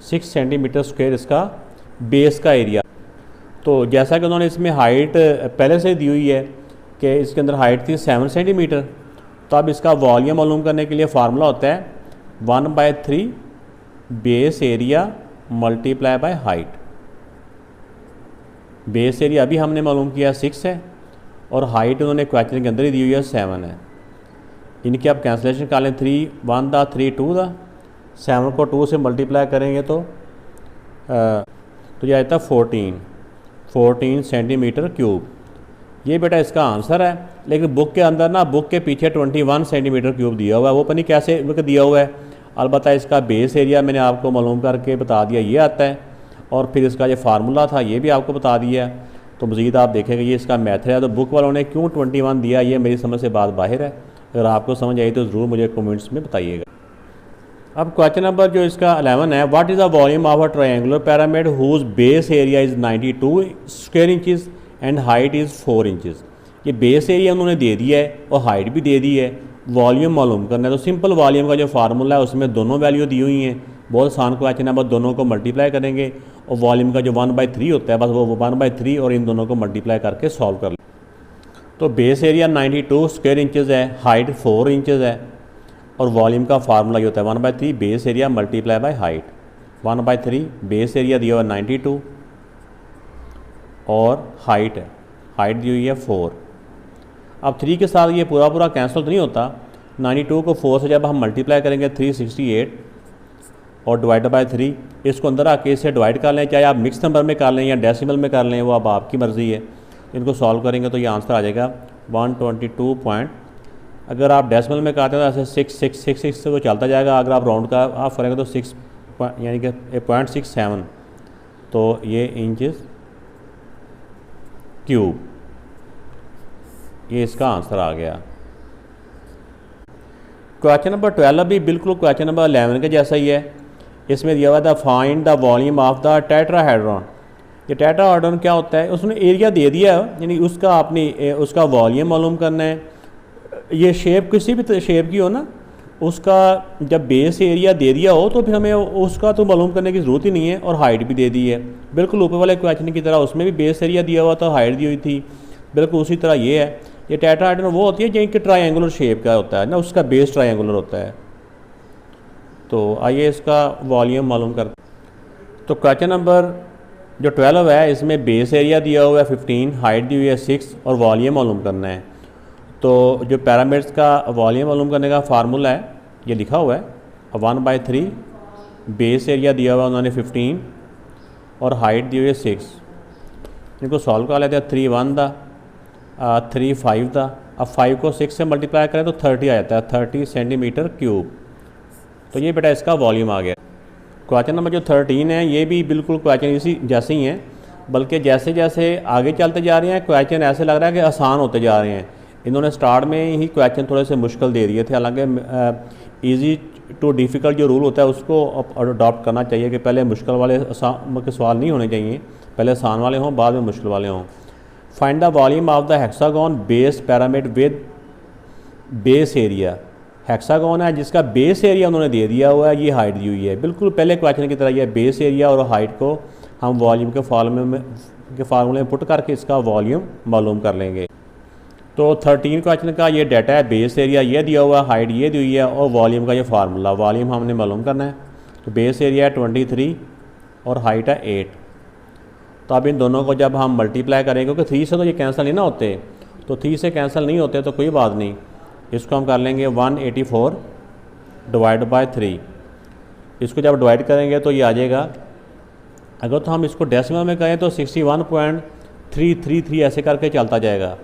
6 सेंटीमीटर स्क्वायर इसका बेस का एरिया। तो जैसा कि उन्होंने इसमें हाइट पहले से दी हुई है कि इसके अंदर हाइट थी 7 सेंटीमीटर, तो अब इसका वॉल्यूम मालूम करने के लिए फार्मूला होता है 1/3 base area multiply by height. Base area अभी हमने मालूम किया 6 है और हाइट उन्होंने क्वेश्चन के अंदर ही दी हुई है 7 है। इनकी आप कैंसिलेशन कर लें, 3 1 दा 3 2 दा, 7 को 2 से मल्टीप्लाई करेंगे तो ये आता है 14 सेंटीमीटर क्यूब। ये बेटा इसका आंसर है, लेकिन बुक के अंदर ना बुक के पीछे 21 सेंटीमीटर क्यूब दिया हुआ है, वो पता नहीं कैसे दिया हुआ है। अलबत्ता इसका बेस एरिया मैंने आपको मालूम करके बता दिया, ये आता है, और फिर इसका जो फार्मूला था ये भी आपको बता दिया। तो मज़ीद आप देखेंगे ये इसका मेथड है। तो बुक वालों ने क्यों 21 दिया, ये मेरी समझ से बात बाहर है। अगर आपको समझ आई तो ज़रूर मुझे कमेंट्स में बताइएगा। अब क्वेश्चन नंबर जो इसका 11 है, what is the volume of a triangular pyramid whose base area is 92 square inches and height is 4 inches. ये बेस एरिया उन्होंने दे दिया है और हाइट भी दे दी है, वॉल्यूम मालूम करना है। तो सिंपल वॉल्यूम का जो फार्मूला है उसमें दोनों वैल्यू दी हुई हैं, बहुत आसान क्वेश्चन है, बस दोनों को मल्टीप्लाई करेंगे और वॉल्यूम का जो 1/3 होता है बस वो 1/3 और इन दोनों को मल्टीप्लाई करके सॉल्व कर लें। तो बेस एरिया 92 स्क्वायर इंचज़ है, हाइट 4 इंचज़ है और वॉल्यूम का फार्मूला ये होता है 1/3 base area multiply by height. 1/3 base area दिया हुआ 92 और हाइट दी हुई है 4। अब 3 के साथ ये पूरा कैंसिल तो नहीं होता। 92 को 4 से जब हम मल्टीप्लाई करेंगे 368 और डिवाइड बाय 3, इसको अंदर आके इसे डिवाइड कर लें, चाहे आप मिक्स नंबर में कर लें या डेसिमल में कर लें, वो अब आपकी मर्ज़ी है। इनको सॉल्व करेंगे तो ये आंसर आ जाएगा 122 अगर आप डेसिमल में करते हैं तो ऐसे 6 से वो चलता जाएगा। अगर आप राउंड का आप करेंगे तो 6 यानी कि 0.67, तो ये इंचज़ क्यूब, ये इसका आंसर आ गया। क्वेश्चन नंबर 12 भी बिल्कुल क्वेश्चन नंबर 11 के जैसा ही है। इसमें दिया हुआ था find the volume of the tetrahedron. ये टेट्राहेड्रॉन क्या होता है, उसने एरिया दे दिया यानी उसका अपनी उसका वॉल्यूम मालूम करना है। ये शेप किसी भी शेप की हो ना, उसका जब बेस एरिया दे दिया हो तो फिर हमें उसका तो मालूम करने की ज़रूरत ही नहीं है, और हाइट भी दे दी है बिल्कुल ऊपर वाले क्वेश्चन की तरह। उसमें भी बेस एरिया दिया हुआ था, हाइट दी हुई थी, बिल्कुल उसी तरह ये है। ये टेट्राहेड्रॉन वो होती है जिनके ट्रायंगुलर शेप का होता है ना, उसका बेस ट्रायंगुलर होता है। तो आइए इसका वॉल्यूम मालूम कर। तो क्वेश्चन नंबर जो 12 है इसमें बेस एरिया दिया हुआ है 15, हाइट दी हुई है 6 और वॉल्यूम मालूम करना है। तो जो पैरामिड्स का वॉल्यूम मालूम करने का फार्मूला है ये लिखा हुआ है 1/3 बेस एरिया दिया हुआ उन्होंने 15 और हाइट दी हुई है 6। इनको सॉल्व कर लेते हैं, 3 1 दा 3 5 दा। अब 5 को 6 से मल्टीप्लाई करें तो 30 आ जाता है, 30 सेंटीमीटर क्यूब। तो ये बेटा इसका वॉल्यूम आ गया। क्वेश्चन नंबर जो 13 है ये भी बिल्कुल क्वेश्चन इसी जैसे ही हैं, बल्कि जैसे जैसे आगे चलते जा रहे हैं क्वेश्चन ऐसे लग रहा है कि आसान होते जा रहे हैं। इन्होंने स्टार्ट में ही क्वेश्चन थोड़े से मुश्किल दे दिए थे, हालांकि इजी टू डिफ़िकल्ट जो रूल होता है उसको अडॉप्ट करना चाहिए कि पहले मुश्किल वाले के सवाल नहीं होने चाहिए, पहले आसान वाले हों बाद में मुश्किल वाले हों। Find the volume of the hexagon base pyramid with base area. Hexagon है जिसका बेस एरिया उन्होंने दे दिया हुआ है, ये हाइट दी हुई है, बिल्कुल पहले क्वेश्चन की तरह। ये बेस एरिया और हाइट को हम वॉल्यूम के फार्मूले में पुट करके इसका वॉल्यूम मालूम कर लेंगे। तो 13 क्वेश्चन का ये डाटा है, बेस एरिया ये दिया हुआ, हाइट ये दी हुई है और वॉल्यूम का ये फार्मूला, वॉल्यूम हमने मालूम करना है। तो बेस एरिया है 23 और हाइट है 8। तो अब इन दोनों को जब हम मल्टीप्लाई करेंगे, क्योंकि 3 से तो ये कैंसिल नहीं ना होते, तो 3 से कैंसिल नहीं होते तो कोई बात नहीं, इसको हम कर लेंगे 184 डिवाइड बाय 3। इसको जब डिवाइड करेंगे तो ये आ जाएगा, अगर तो हम इसको डेसिमल में करें तो 61.333 ऐसे करके चलता जाएगा।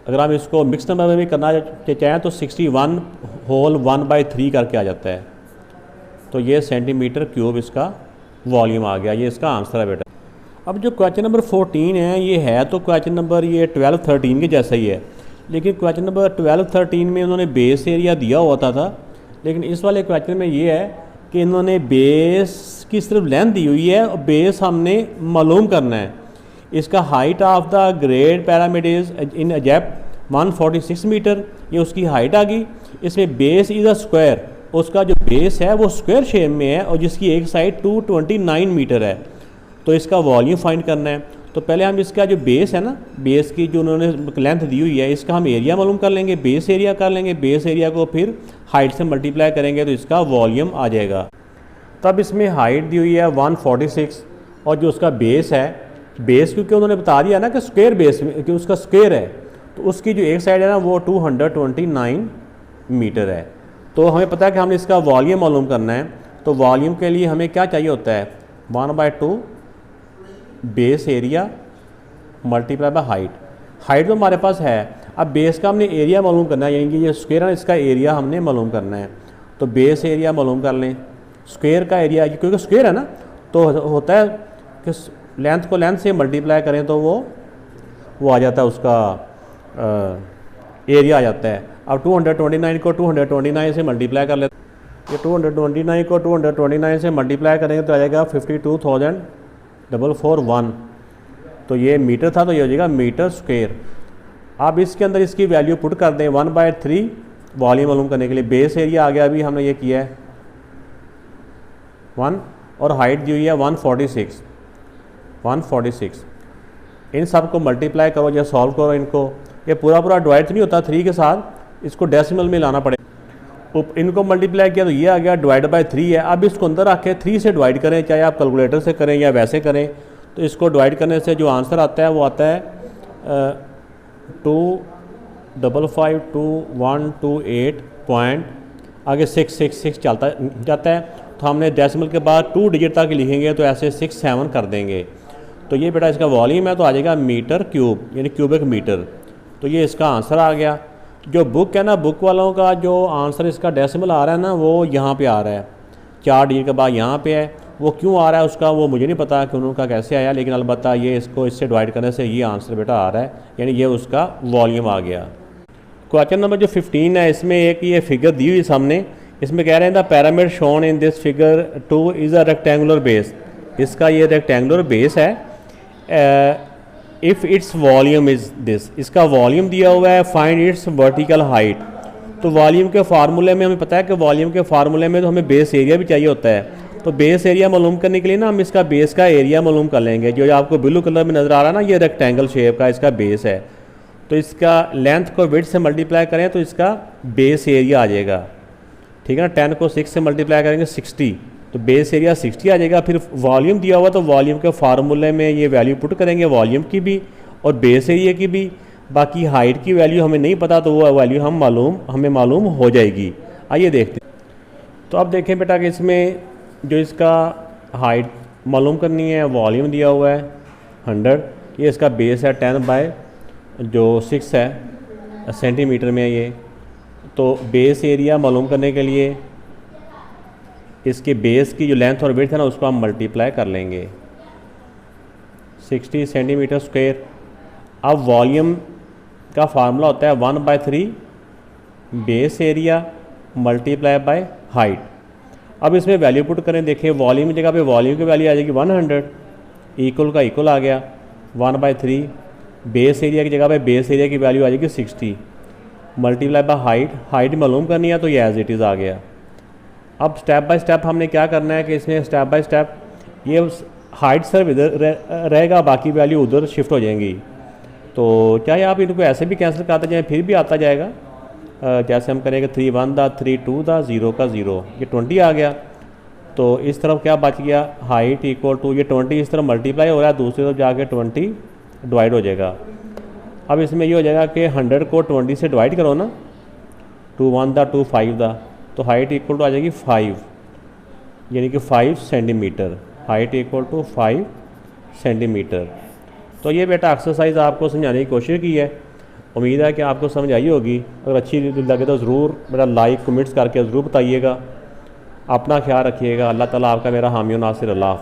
अगर हम इसको मिक्स नंबर में भी करना चाहें तो 61 होल 1/3 करके आ जाता है। तो ये सेंटीमीटर क्यूब इसका वॉल्यूम आ गया, ये इसका आंसर है बेटा। अब जो क्वेश्चन नंबर 14 है, ये है तो क्वेश्चन नंबर ये 12-13 के जैसा ही है, लेकिन क्वेश्चन नंबर 12-13 में उन्होंने बेस एरिया दिया होता था, लेकिन इस वाले क्वेश्चन में ये है कि इन्होंने बेस की सिर्फ लेंथ दी हुई है और बेस हमने मालूम करना है। इसका height of the great pyramid is in Egypt 146 metre, ये उसकी हाइट आ गई। इसमें बेस इज़ अ स्क्वायर, उसका जो बेस है वो स्क्वायर शेप में है और जिसकी एक साइड 229 मीटर है। तो इसका वॉल्यूम फाइंड करना है। तो पहले हम इसका जो बेस है ना, बेस की जो उन्होंने लेंथ दी हुई है, इसका हम एरिया मालूम कर लेंगे, बेस एरिया कर लेंगे, बेस एरिया को फिर हाइट से मल्टीप्लाई करेंगे तो इसका वॉल्यूम आ जाएगा। तब इसमें हाइट दी हुई है 146 और जो उसका बेस है, बेस क्योंकि उन्होंने बता दिया ना कि स्क्वायर बेस कि उसका स्क्वायर है, तो उसकी जो एक साइड है ना वो 229 मीटर है। तो हमें पता है कि हमने इसका वॉल्यूम मालूम करना है। तो वॉल्यूम के लिए हमें क्या चाहिए होता है, 1/2 base area multiply by height. Height तो हमारे पास है, अब बेस का हमने एरिया मालूम करना है, यानी कि ये स्क्वायर है, इसका एरिया हमने मालूम करना है। तो बेस एरिया मालूम कर लें, स्क्वायर का एरिया, क्योंकि स्क्वायर है ना तो होता है कि लेंथ को लेंथ से मल्टीप्लाई करें तो वो आ जाता है, उसका एरिया आ जाता है। अब 229 को 229 से मल्टीप्लाई कर लेते हैं, ये 229 को 229 से मल्टीप्लाई करेंगे तो आ जाएगा 52,441। तो ये मीटर था तो ये हो जाएगा मीटर स्क्वायर। अब इसके अंदर इसकी वैल्यू पुट कर दें 1/3 वॉल्यूम मालूम करने के लिए। बेस एरिया आ गया, अभी हमने ये किया है 1 और हाइट दी हुई है 146। इन सब को मल्टीप्लाई करो या सॉल्व करो इनको। ये पूरा डिवाइड तो नहीं होता 3 के साथ, इसको डेसिमल में लाना पड़ेगा। इनको मल्टीप्लाई किया तो ये आ गया डिवाइड बाय 3 है। अब इसको अंदर रखें 3 से डिवाइड करें, चाहे आप कैलकुलेटर से करें या वैसे करें। तो इसको डिवाइड करने से जो आंसर आता है वो आता है 2552128 पॉइंट आगे 666 चलता जाता है। तो हमने डेसिमल के बाद 2 डिजिट तक लिखेंगे तो ऐसे 67 कर देंगे। तो ये बेटा इसका वॉल्यूम है तो आ जाएगा मीटर क्यूब, यानी क्यूबिक मीटर। तो ये इसका आंसर आ गया। जो बुक है ना, बुक वालों का जो आंसर इसका डेसिमल आ रहा है ना वो यहाँ पे आ रहा है, 4 डिजिट के बाद यहाँ पे है। वो क्यों आ रहा है उसका वो मुझे नहीं पता कि उनका कैसे आया, लेकिन अलबत्ता ये इसको इससे डिवाइड करने से ये आंसर बेटा आ रहा है, यानी ये उसका वॉल्यूम आ गया। क्वेश्चन नंबर जो 15 है, इसमें एक ये फिगर दी हुई सामने, इसमें कह रहे हैं the pyramid shown in this figure 2 is a rectangular base. इसका ये रेक्टेंगुलर बेस है। If its volume is this, इसका वॉल्यूम दिया हुआ है, फाइंड इट्स वर्टिकल हाइट। तो वॉल्यूम के फार्मूले में हमें पता है कि वॉल्यूम के फार्मूले में तो हमें बेस एरिया भी चाहिए होता है। तो बेस एरिया मालूम करने के लिए ना हम इसका बेस का एरिया मालूम कर लेंगे। जो आपको ब्लू कलर में नज़र आ रहा है ना, ये रेक्टेंगल शेप का इसका बेस है। तो इसका लेंथ को विड्थ से मल्टीप्लाई करें तो इसका बेस एरिया आ जाएगा, ठीक है ना। 10 को 6 से मल्टीप्लाई करेंगे 60, तो बेस एरिया 60 आ जाएगा। फिर वॉल्यूम दिया हुआ तो वॉल्यूम के फार्मूले में ये वैल्यू पुट करेंगे, वॉल्यूम की भी और बेस एरिया की भी। बाकी हाइट की वैल्यू हमें नहीं पता तो वो वैल्यू हमें मालूम हो जाएगी। आइए देखते हैं। तो अब देखें बेटा कि इसमें जो इसका हाइट मालूम करनी है, वॉल्यूम दिया हुआ है 100, ये इसका बेस है 10/6 है सेंटीमीटर में ये। तो बेस एरिया मालूम करने के लिए इसके बेस की जो लेंथ और विड्थ है ना उसको हम मल्टीप्लाई कर लेंगे 60 सेंटीमीटर स्क्वायर। अब वॉल्यूम का फार्मूला होता है 1/3 base area multiply by height. अब इसमें वैल्यू पुट करें, देखिए वॉल्यूम की जगह पे वॉल्यूम की वैल्यू आ जाएगी 100, इक्वल का इक्वल आ गया 1/3। बेस एरिया की जगह पे बेस एरिया की वैल्यू आ जाएगी 60 मल्टीप्लाई बाय हाइट मालूम करनी है तो ये एज इट इज़ आ गया। अब स्टेप बाय स्टेप हमने क्या करना है कि इसमें स्टेप बाय स्टेप ये हाइट सिर्फ इधर रहेगा, बाकी वैल्यू उधर शिफ्ट हो जाएंगी। तो चाहे आप इनको ऐसे भी कैंसिल करते जाएँ फिर भी आता जाएगा। जैसे हम करेंगे 3 1 दा 3 2 दा 0 का 0, ये 20 आ गया। तो इस तरफ क्या बच गया, हाइट इक्वल टू ये 20 इस तरफ मल्टीप्लाई हो रहा है, दूसरी तरफ जाके 20 डिवाइड हो जाएगा। अब इसमें ये हो जाएगा कि 100 को 20 से डिवाइड करो ना, 2 1 दा 2 5 दा, तो हाइट इक्वल टू आ जाएगी 5, यानी कि 5 centimetre. Height equal to 5 centimetre. तो ये बेटा एक्सरसाइज आपको समझाने की कोशिश की है। उम्मीद है कि आपको समझ आई होगी। अगर अच्छी लगे तो ज़रूर मेरा लाइक कमेंट्स करके ज़रूर बताइएगा। अपना ख्याल रखिएगा। अल्लाह ताला आपका मेरा हामी और नासिर। अल्लाह।